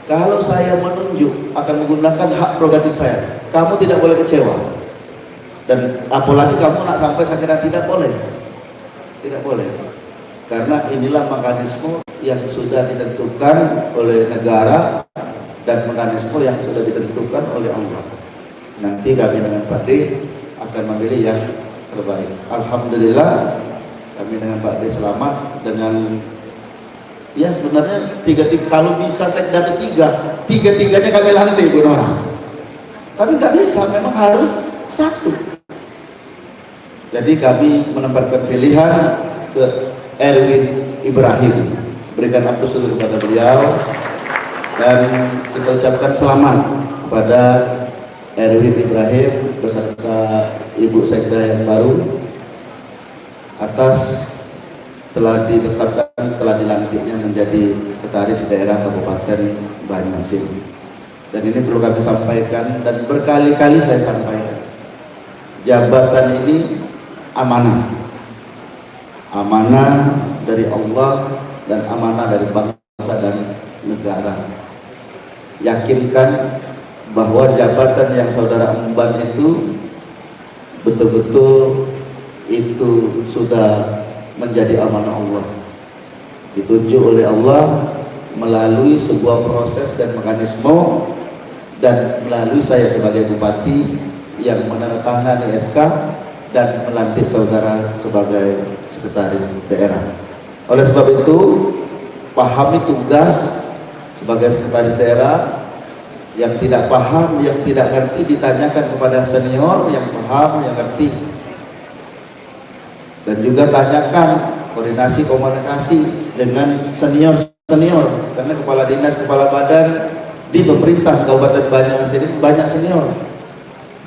Kalau saya menunjuk akan menggunakan hak prerogatif saya, kamu tidak boleh kecewa. Dan apalagi kamu nak sampai sakit tidak boleh. Tidak boleh. Karena inilah mekanisme yang sudah ditentukan oleh negara dan mekanisme yang sudah ditentukan oleh Allah. Nanti kami dengan Pak D akan memilih yang terbaik. Alhamdulillah kami dengan Pak D Selamat dengan ya sebenarnya kalau bisa sekda tiga-tiganya kami lantik Bu Nora. Tapi nggak bisa, memang harus satu. Jadi kami menempatkan pilihan ke Erwin Ibrahim, berikan apresiasi kepada beliau, dan kita ucapkan selamat kepada Erwin Ibrahim beserta Ibu Sekda yang baru atas telah ditetapkan, telah dilantiknya menjadi sekretaris daerah Kabupaten Banyuasin. Dan ini perlu kami sampaikan dan berkali-kali saya sampaikan, jabatan ini amanah, amanah dari Allah dan amanah dari bangsa dan negara. Yakinkan bahwa jabatan yang saudara emban itu betul-betul itu sudah menjadi amanah Allah, ditunjuk oleh Allah melalui sebuah proses dan mekanisme, dan melalui saya sebagai bupati yang menandatangani SK dan melantik saudara sebagai sekretaris daerah. Oleh sebab itu, pahami tugas sebagai sekretaris daerah. Yang tidak paham, yang tidak ngerti ditanyakan kepada senior yang paham, yang ngerti. Dan juga tanyakan koordinasi komunikasi dengan senior, karena kepala dinas, kepala badan di pemerintah Kabupaten Banyuasin ini banyak senior.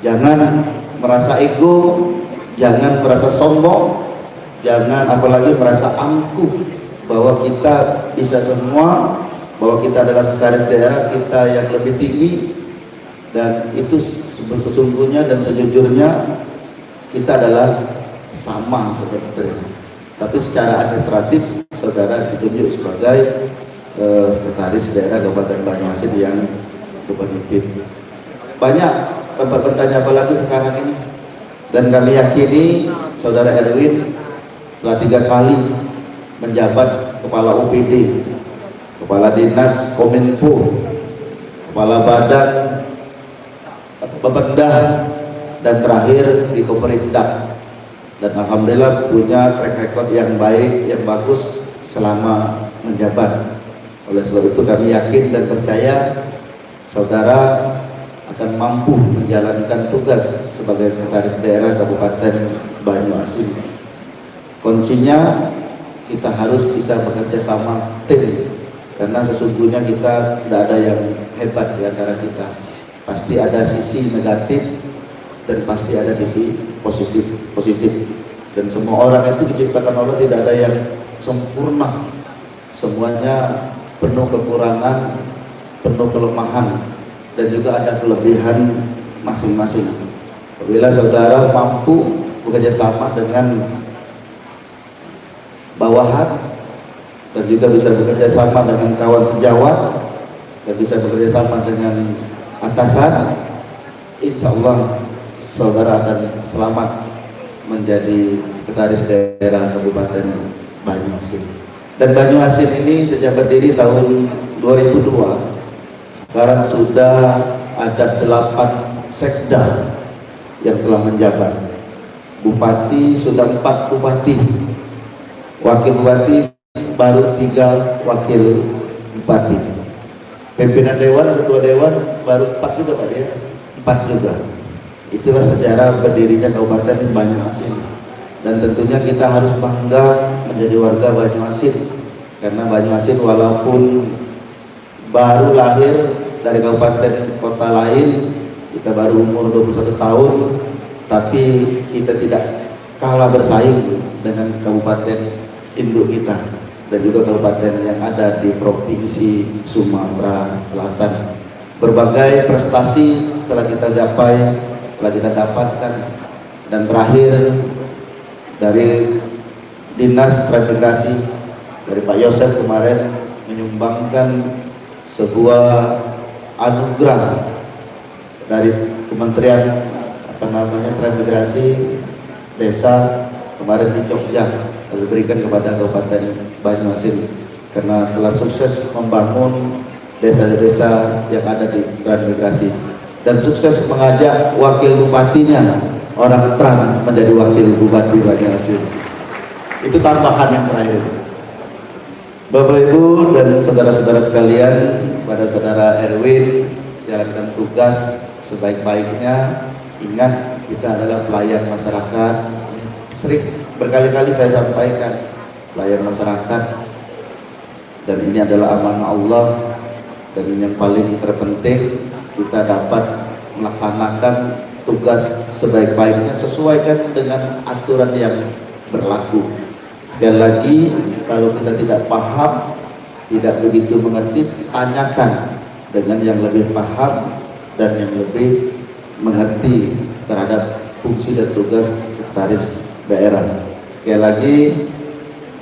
Jangan merasa ego, jangan merasa sombong, jangan apalagi merasa angkuh bahwa kita bisa semua, bahwa kita adalah sekretaris daerah, kita yang lebih tinggi. Dan itu sesungguhnya dan sejujurnya kita adalah sama seperti itu. Tapi secara administratif saudara ditunjuk sebagai sekretaris daerah Kabupaten Banyuasin yang berpemimpin. Banyak tempat bertanya apalagi sekarang ini, dan kami yakini saudara Erwin telah 3 kali menjabat kepala UPD, kepala dinas Kominfo, kepala badan Bapenda, dan terakhir di pemerintah. Dan alhamdulillah punya track record yang baik, yang bagus selama menjabat. Oleh sebab itu kami yakin dan percaya saudara akan mampu menjalankan tugas sebagai sekretaris daerah Kabupaten Banyuasin. Kuncinya kita harus bisa bekerja sama tim, karena sesungguhnya kita tidak ada yang hebat di antara kita. Pasti ada sisi negatif dan pasti ada sisi positif. Dan semua orang itu diciptakan Allah, tidak ada yang sempurna. Semuanya penuh kekurangan, penuh kelemahan, dan juga ada kelebihan masing-masing. Apabila saudara mampu bekerja sama dengan bawahan dan juga bisa bekerja sama dengan kawan sejawat dan bisa bekerja sama dengan atasan, insya Allah saudara akan selamat menjadi sekretaris daerah Kabupaten Banyuasin. Dan Banyuasin ini sejak berdiri tahun 2002, sekarang sudah ada 8 sekda yang telah menjabat. Bupati sudah 4 bupati, wakil bupati baru 3 wakil bupati, pimpinan dewan, ketua dewan baru 4 juga Pak ya, 4 juga. Itulah sejarah berdirinya Kabupaten Banyuasin. Dan tentunya kita harus bangga menjadi warga Banyuasin, karena Banyuasin walaupun baru lahir dari kabupaten kota lain, kita baru umur 21 tahun, tapi kita tidak kalah bersaing dengan kabupaten induk kita dan juga kabupaten yang ada di Provinsi Sumatera Selatan. Berbagai prestasi telah kita gapai, telah kita dapatkan, dan terakhir dari Dinas Transmigrasi dari Pak Yosef kemarin menyumbangkan sebuah anugerah dari Kementerian Transmigrasi Desa kemarin di Jogja, diberikan kepada Kabupaten Banyuasin karena telah sukses membangun desa-desa yang ada di transmigrasi dan sukses mengajak wakil bupatinya orang Trans menjadi wakil bupati Banyuasin. Itu tambahan yang terakhir. Bapak Ibu dan saudara-saudara sekalian, pada saudara Erwin, jalankan tugas sebaik-baiknya. Ingat, kita adalah pelayan masyarakat. Sering berkali-kali saya sampaikan, pelayan masyarakat, dan ini adalah amanah Allah. Dan ini yang paling terpenting, kita dapat melaksanakan tugas sebaik-baiknya, sesuaikan dengan aturan yang berlaku. Sekali lagi, kalau kita tidak paham, tidak begitu mengerti, tanyakan dengan yang lebih paham dan yang lebih mengerti terhadap fungsi dan tugas sekretaris daerah. Sekali lagi,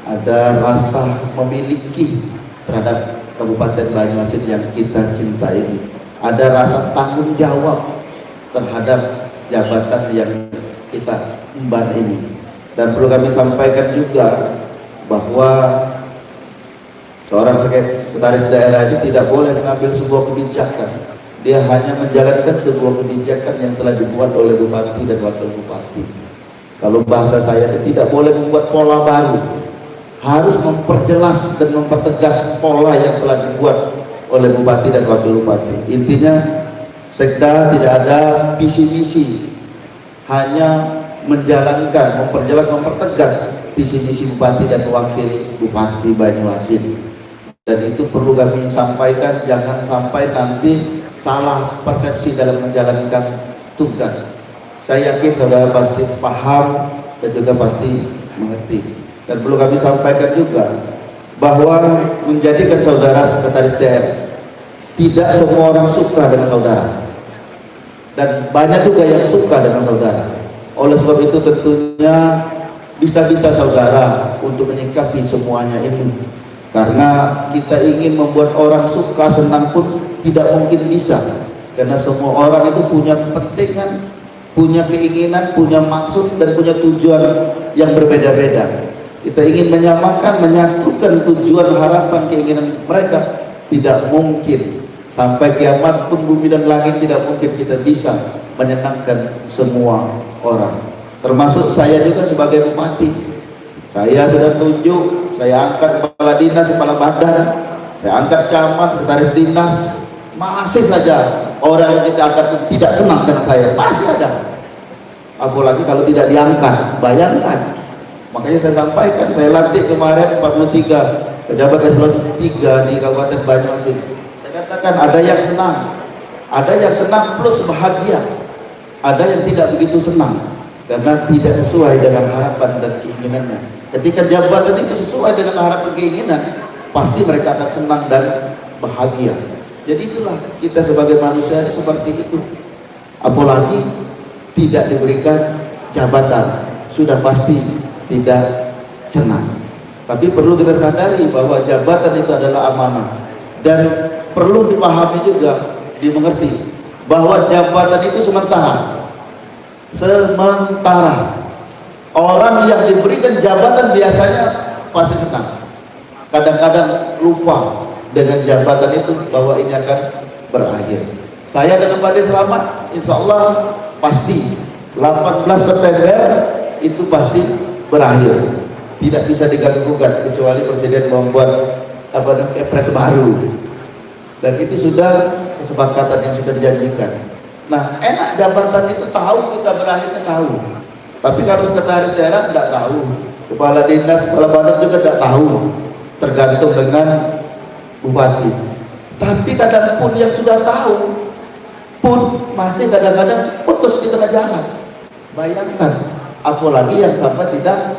ada rasa memiliki terhadap Kabupaten Banyuasin yang kita cintai ini. Ada rasa tanggung jawab terhadap jabatan yang kita emban ini. Dan perlu kami sampaikan juga bahwa seorang sekretaris daerah itu tidak boleh mengambil sebuah kebijakan. Dia hanya menjalankan sebuah kebijakan yang telah dibuat oleh bupati dan wakil bupati. Kalau bahasa saya, dia tidak boleh membuat pola baru, harus memperjelas dan mempertegas pola yang telah dibuat oleh bupati dan wakil bupati. Intinya, sekda tidak ada visi misi, hanya menjalankan, memperjelas, mempertegas visi misi bupati dan wakil bupati Banyuasin. Dan itu perlu kami sampaikan, jangan sampai nanti salah persepsi dalam menjalankan tugas. Saya yakin saudara pasti paham dan juga pasti mengerti. Dan perlu kami sampaikan juga bahwa menjadikan saudara sekretaris daerah, tidak semua orang suka dengan saudara, dan banyak juga yang suka dengan saudara. Oleh sebab itu tentunya bisa-bisa saudara untuk menyikapi semuanya ini, karena kita ingin membuat orang suka senang pun tidak mungkin bisa, karena semua orang itu punya kepentingan, punya keinginan, punya maksud, dan punya tujuan yang berbeda-beda. Kita ingin menyamakan, menyatukan tujuan, harapan, keinginan mereka. Tidak mungkin, sampai kiamat pun bumi dan langit tidak mungkin kita bisa menyenangkan semua orang, termasuk saya juga sebagai bupati. Saya sudah tunjuk, saya angkat kepala dinas, kepala badan, saya angkat camat, sekretaris dinas. Masih saja orang yang kita akan tidak senang dengan saya, pasti ada. Apalagi kalau tidak diangkat, bayangkan. Makanya saya sampaikan, saya lantik kemarin 43 pejabat eselon 3 di Kabupaten Banyuasin. Saya katakan ada yang senang plus bahagia, ada yang tidak begitu senang karena tidak sesuai dengan harapan dan keinginannya. Ketika jabatan itu sesuai dengan harapan keinginan, pasti mereka akan senang dan bahagia. Jadi itulah kita sebagai manusia ini seperti itu. Apalagi tidak diberikan jabatan, sudah pasti tidak senang. Tapi perlu kita sadari bahwa jabatan itu adalah amanah, dan perlu dipahami juga, dimengerti bahwa jabatan itu sementara. Orang yang diberikan jabatan biasanya pasti senang, kadang-kadang lupa dengan jabatan itu bahwa ini akan berakhir. Saya dengan Pak Selamat insya Allah pasti 18 September itu pasti berakhir, tidak bisa diganggu-gugat kecuali Presiden membuat Kepres baru, dan itu sudah kesepakatan yang sudah dijanjikan. Nah, enak jabatan itu tahu kita berakhirnya tahu, tapi kalau sekretaris daerah tidak tahu, kepala dinas, kepala badan juga tidak tahu, tergantung dengan bupati. Tapi kadang pun yang sudah tahu pun masih kadang-kadang putus di tengah jalan. Bayangkan, apalagi yang sampai tidak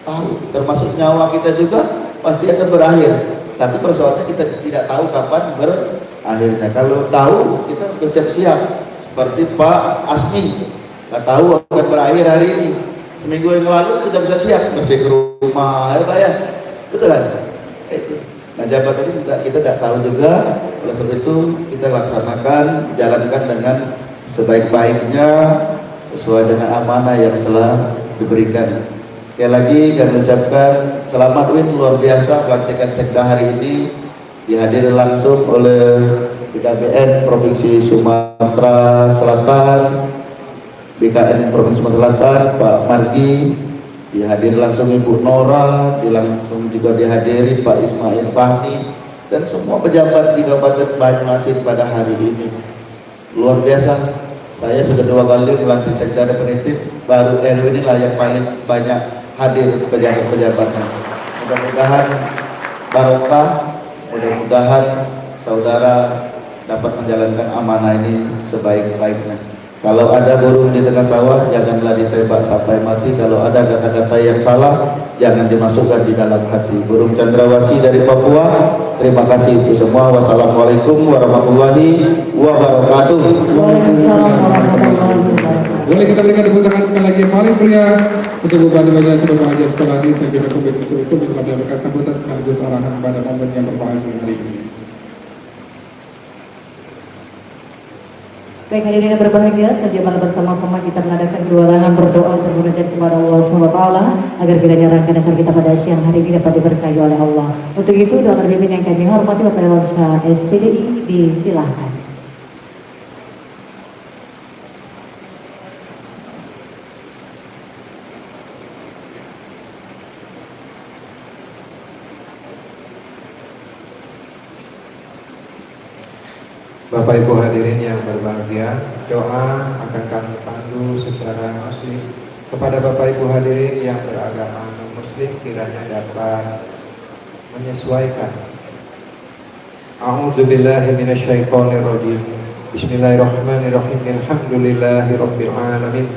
tahu, termasuk nyawa kita juga pasti akan berakhir. Tapi persoalannya kita tidak tahu kapan berakhirnya. Kalau tahu kita bersiap-siap, seperti Pak Asmi, nggak tahu akan berakhir hari ini. Seminggu yang lalu sudah bersiap bersih rumah, ya Pak ya, betul kan? Nah, jabatan ini kita tidak tahu juga. Oleh sebab itu kita laksanakan, jalankan dengan sebaik-baiknya sesuai dengan amanah yang telah diberikan. Sekali lagi kami ucapkan selamat Win, luar biasa pelantikan sekda hari ini dihadiri langsung oleh BKBN Provinsi Sumatera Selatan, BKN Provinsi Sumatera Selatan Pak Margi, dihadiri langsung Ibu Nora, langsung juga dihadiri Pak Ismail Fahmi, dan semua pejabat di Kabupaten Banyuasin pada hari ini. Luar biasa, saya sudah 2 kali melantik sekda definitif, baru RW ini lah yang paling banyak hadir pejabat-pejabatnya. Mudah-mudahan barokah, mudah-mudahan saudara dapat menjalankan amanah ini sebaik-baiknya. Kalau ada burung di tengah sawah, janganlah ditembak sampai mati. Kalau ada kata-kata yang salah, jangan dimasukkan di dalam hati. Burung cendrawasih dari Papua, terima kasih untuk semua. Wassalamualaikum warahmatullahi wabarakatuh. Waalaikumsalam warahmatullahi wabarakatuh. Boleh kita berikan tepuk tangan sekali lagi yang paling meriah untuk Bupati Banyuasin Bapak Haji Sekoladi. Saya kira Komisi Hukum yang telah memberikan sambutan sekaligus arahan pada momen yang berbahagia hari ini. Baik, hadirin yang berbahagia, selanjutnya bersama-sama kita mengadakan kedua rangan berdoa dan munajat kepada Allah SWT agar kiranya rangkaian acara kita pada siang hari ini dapat diberkahi oleh Allah. Untuk itu, doa terpimpin yang kami hormati Bapak Irwansyah SPDI, disilahkan. Bapak Ibu hadirin yang berbahagia, doa akan kami pandu secara muslim kepada Bapak Ibu hadirin yang beragama non-muslim kiranya dapat menyesuaikan. A'udzubillahi minasyaitonirrajim. Bismillahirrahmanirrahim. Alhamdulillahirabbil alamin.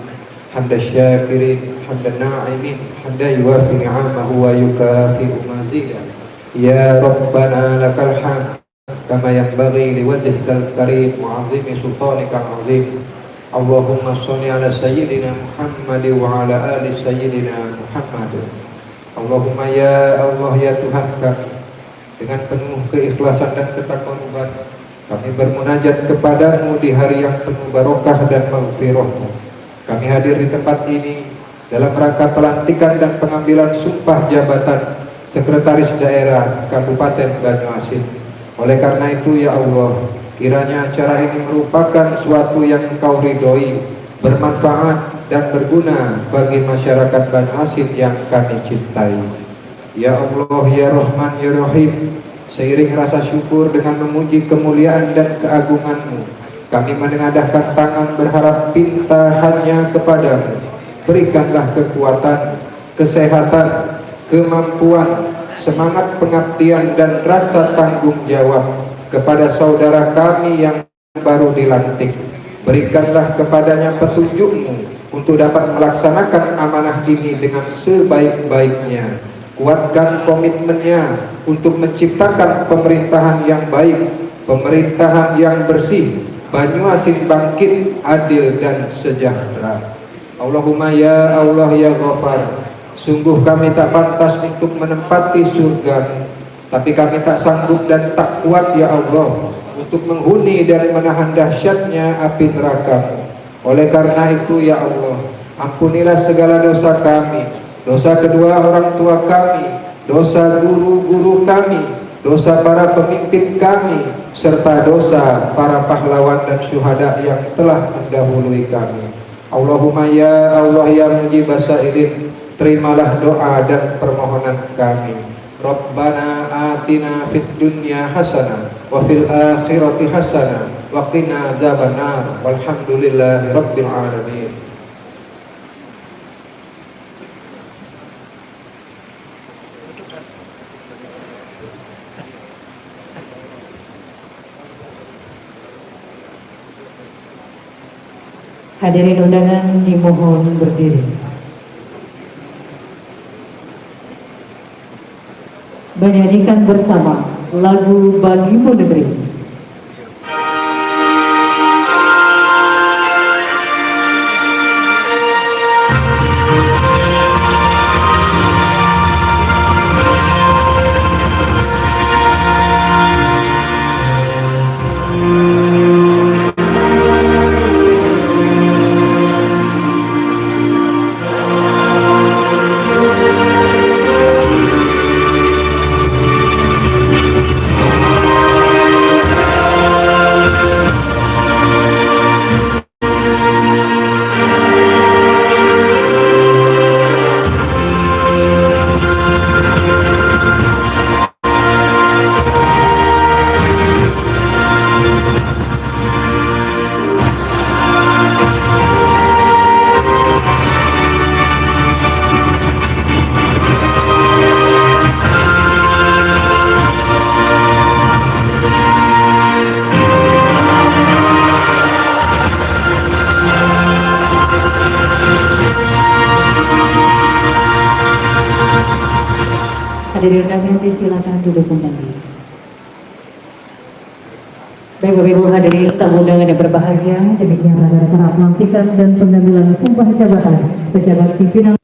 Hamdan syakirin, hamdan na'imin, hamdan yuwafi ni'amahu wa yukafi'u mazidah. Ya Rabbana lakal hamd kama yanbaghi liwajhikal karim wa 'azimi sultanikal 'azim. Allahumma shalli ala sayyidina Muhammad wa ala ali sayyidina Muhammad. Allahumma ya Allah ya Tuhan kami, dengan penuh keikhlasan dan ketakwaan kami bermunajat kepadamu di hari yang penuh barokah dan maghfirah. Kami hadir di tempat ini dalam rangka pelantikan dan pengambilan sumpah jabatan Sekretaris Daerah Kabupaten Banyuasin. Oleh karena itu ya Allah, kiranya acara ini merupakan suatu yang Engkau ridhoi, bermanfaat dan berguna bagi masyarakat Banyuasin yang kami cintai. Ya Allah ya Rahman ya Rahim, seiring rasa syukur dengan memuji kemuliaan dan keagungan-Mu, Kami menengadahkan tangan berharap pinta hanya kepadamu. Berikanlah kekuatan, kesehatan, kemampuan, semangat pengabdian dan rasa tanggung jawab kepada saudara kami yang baru dilantik. Berikanlah kepadanya petunjukmu untuk dapat melaksanakan amanah ini dengan sebaik-baiknya. Kuatkan komitmennya untuk menciptakan pemerintahan yang baik, pemerintahan yang bersih, Banyuasin bangkit, adil dan sejahtera. Allahumma ya Allah ya Ghafar, sungguh kami tak pantas untuk menempati surga, tapi kami tak sanggup dan tak kuat ya Allah untuk menghuni dan menahan dahsyatnya api neraka. Oleh karena itu ya Allah, ampunilah segala dosa kami, dosa kedua orang tua kami, dosa guru-guru kami, dosa para pemimpin kami, serta dosa para pahlawan dan syuhada yang telah mendahului kami. Allahumma ya Allah ya mujibas sa'irin, terimalah doa dan permohonan kami. Rabbana atina fid dunya hasanah wa fil akhirati hasanah wa qina adzabannar walhamdulillahi rabbil alamin. Hadirin undangan dimohon berdiri. Menyanyikan bersama lagu Bagimu Negeri. Hadirin undangan silakan duduk kembali. Baik Bapak Ibu hadirin tamu undangan yang berbahagia, demikian acara pelantikan dan pengambilan sumpah jabatan pejabat pimpinan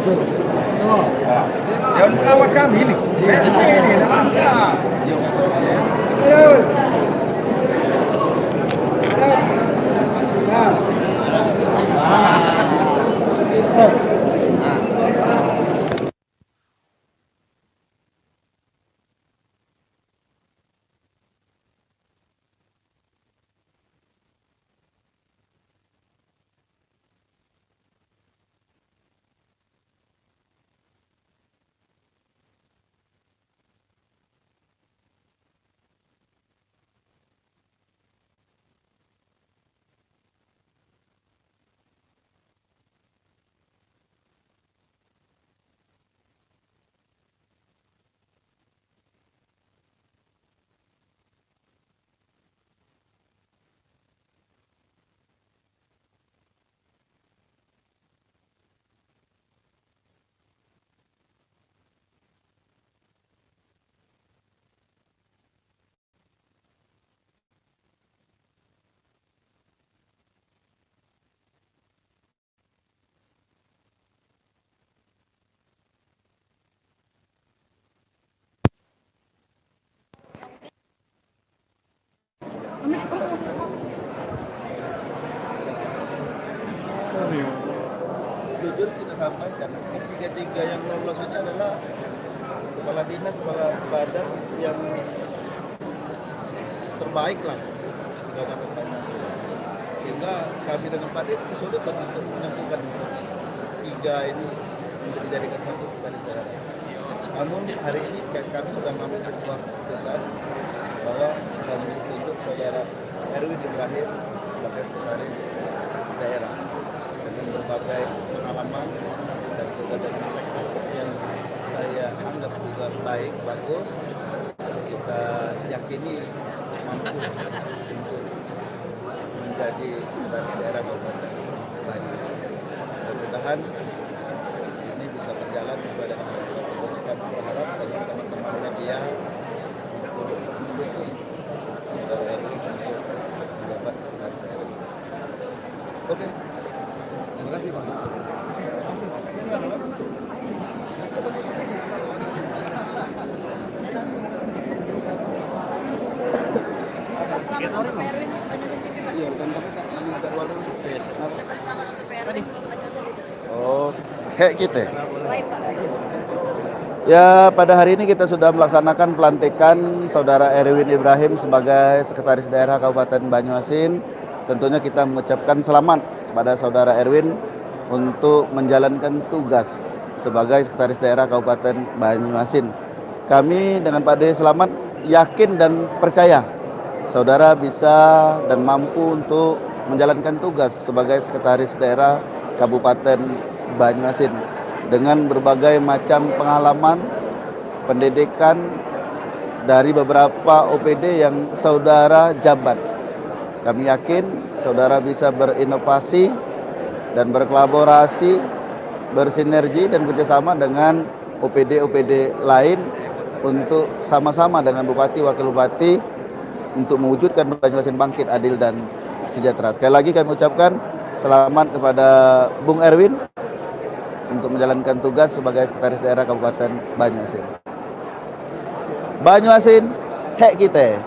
Dewan pengawas kami ini. Ini langkah. Jujur kita sampaikan, tiga yang lolos ini adalah kepala dinas, kepala badan yang terbaik lah di Kabupaten Banyuasin. Sehingga kami dengan Pak Dit kesulitan untuk menentukan tiga ini untuk dijadikan satu kepala daerah. Namun hari ini kami sudah mengambil sebuah keputusan bahwa kami tunjuk saudara Erwin Ibrahim sebagai sekretaris daerah dengan berbagai pengalaman dan juga dengan tekad yang saya anggap juga baik, bagus. Kita yakini mampu untuk menjadi sekretaris daerah Kabupaten Banyuasin. Mudah-mudahan ini bisa berjalan sesuai dengan harapan. Kami berharap dari teman-teman media untuk mendukung saudara Erwin untuk menjabat sekretaris daerah. Oke. Terima kasih Pak. Iya, rekan kami tak mengajar warung. Oh, kayak kita. Ya, pada hari ini kita sudah melaksanakan pelantikan saudara Erwin Ibrahim sebagai sekretaris daerah Kabupaten Banyuasin. Tentunya kita mengucapkan selamat pada saudara Erwin untuk menjalankan tugas sebagai sekretaris daerah Kabupaten Banyuasin. Kami dengan Pak D Selamat yakin dan percaya saudara bisa dan mampu untuk menjalankan tugas sebagai sekretaris daerah Kabupaten Banyuasin dengan berbagai macam pengalaman pendidikan dari beberapa OPD yang saudara jabat. Kami yakin saudara bisa berinovasi dan berkolaborasi, bersinergi dan kerjasama dengan OPD-OPD lain untuk sama-sama dengan Bupati, Wakil Bupati untuk mewujudkan Banyuasin bangkit, adil dan sejahtera. Sekali lagi kami ucapkan selamat kepada Bung Erwin untuk menjalankan tugas sebagai sekretaris daerah Kabupaten Banyuasin. Banyuasin, hek kita.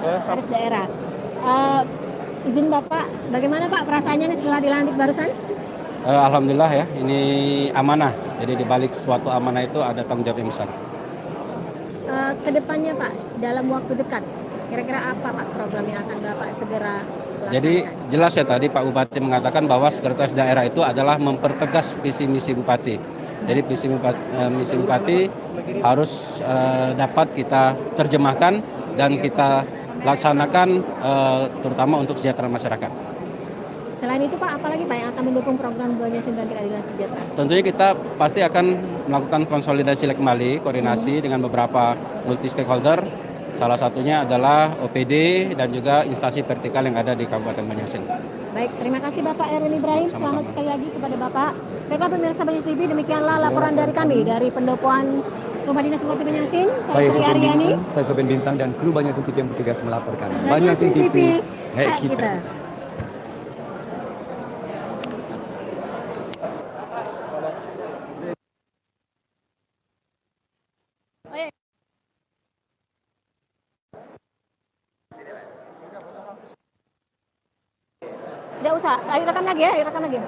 Sekretaris Daerah. Izin Bapak, bagaimana Pak perasaannya nih setelah dilantik barusan? Alhamdulillah ya, ini amanah. Jadi di balik suatu amanah itu ada tanggung jawab yang besar. Kedepannya Pak, dalam waktu dekat, kira-kira apa Pak program yang akan Bapak segera laksanakan? Jadi jelas ya tadi Pak Bupati mengatakan bahwa sekretaris daerah itu adalah mempertegas visi misi Bupati. Jadi visi misi Bupati harus dapat kita terjemahkan dan kita laksanakan terutama untuk kesejahteraan masyarakat. Selain itu Pak, apalagi Pak yang akan mendukung program Banyasin dan Keadilan Sejahtera? Tentunya kita pasti akan melakukan konsolidasi kembali, koordinasi dengan beberapa multi stakeholder. Salah satunya adalah OPD dan juga instansi vertikal yang ada di Kabupaten Banyasin. Baik, terima kasih Bapak Erwin Ibrahim. Selamat sekali lagi kepada Bapak. Baiklah pemirsa Banyumas TV, demikianlah laporan dari kami dari pendopoan Rumah Dinas Bupati Banyasin. Saya Sri Aryani. Saya Soben Bintang dan kru Banyasin TV yang bertugas melaporkan. Banyasin TV, hek kita. Tidak usah, ayo rekam lagi ya, ayo rekam lagi.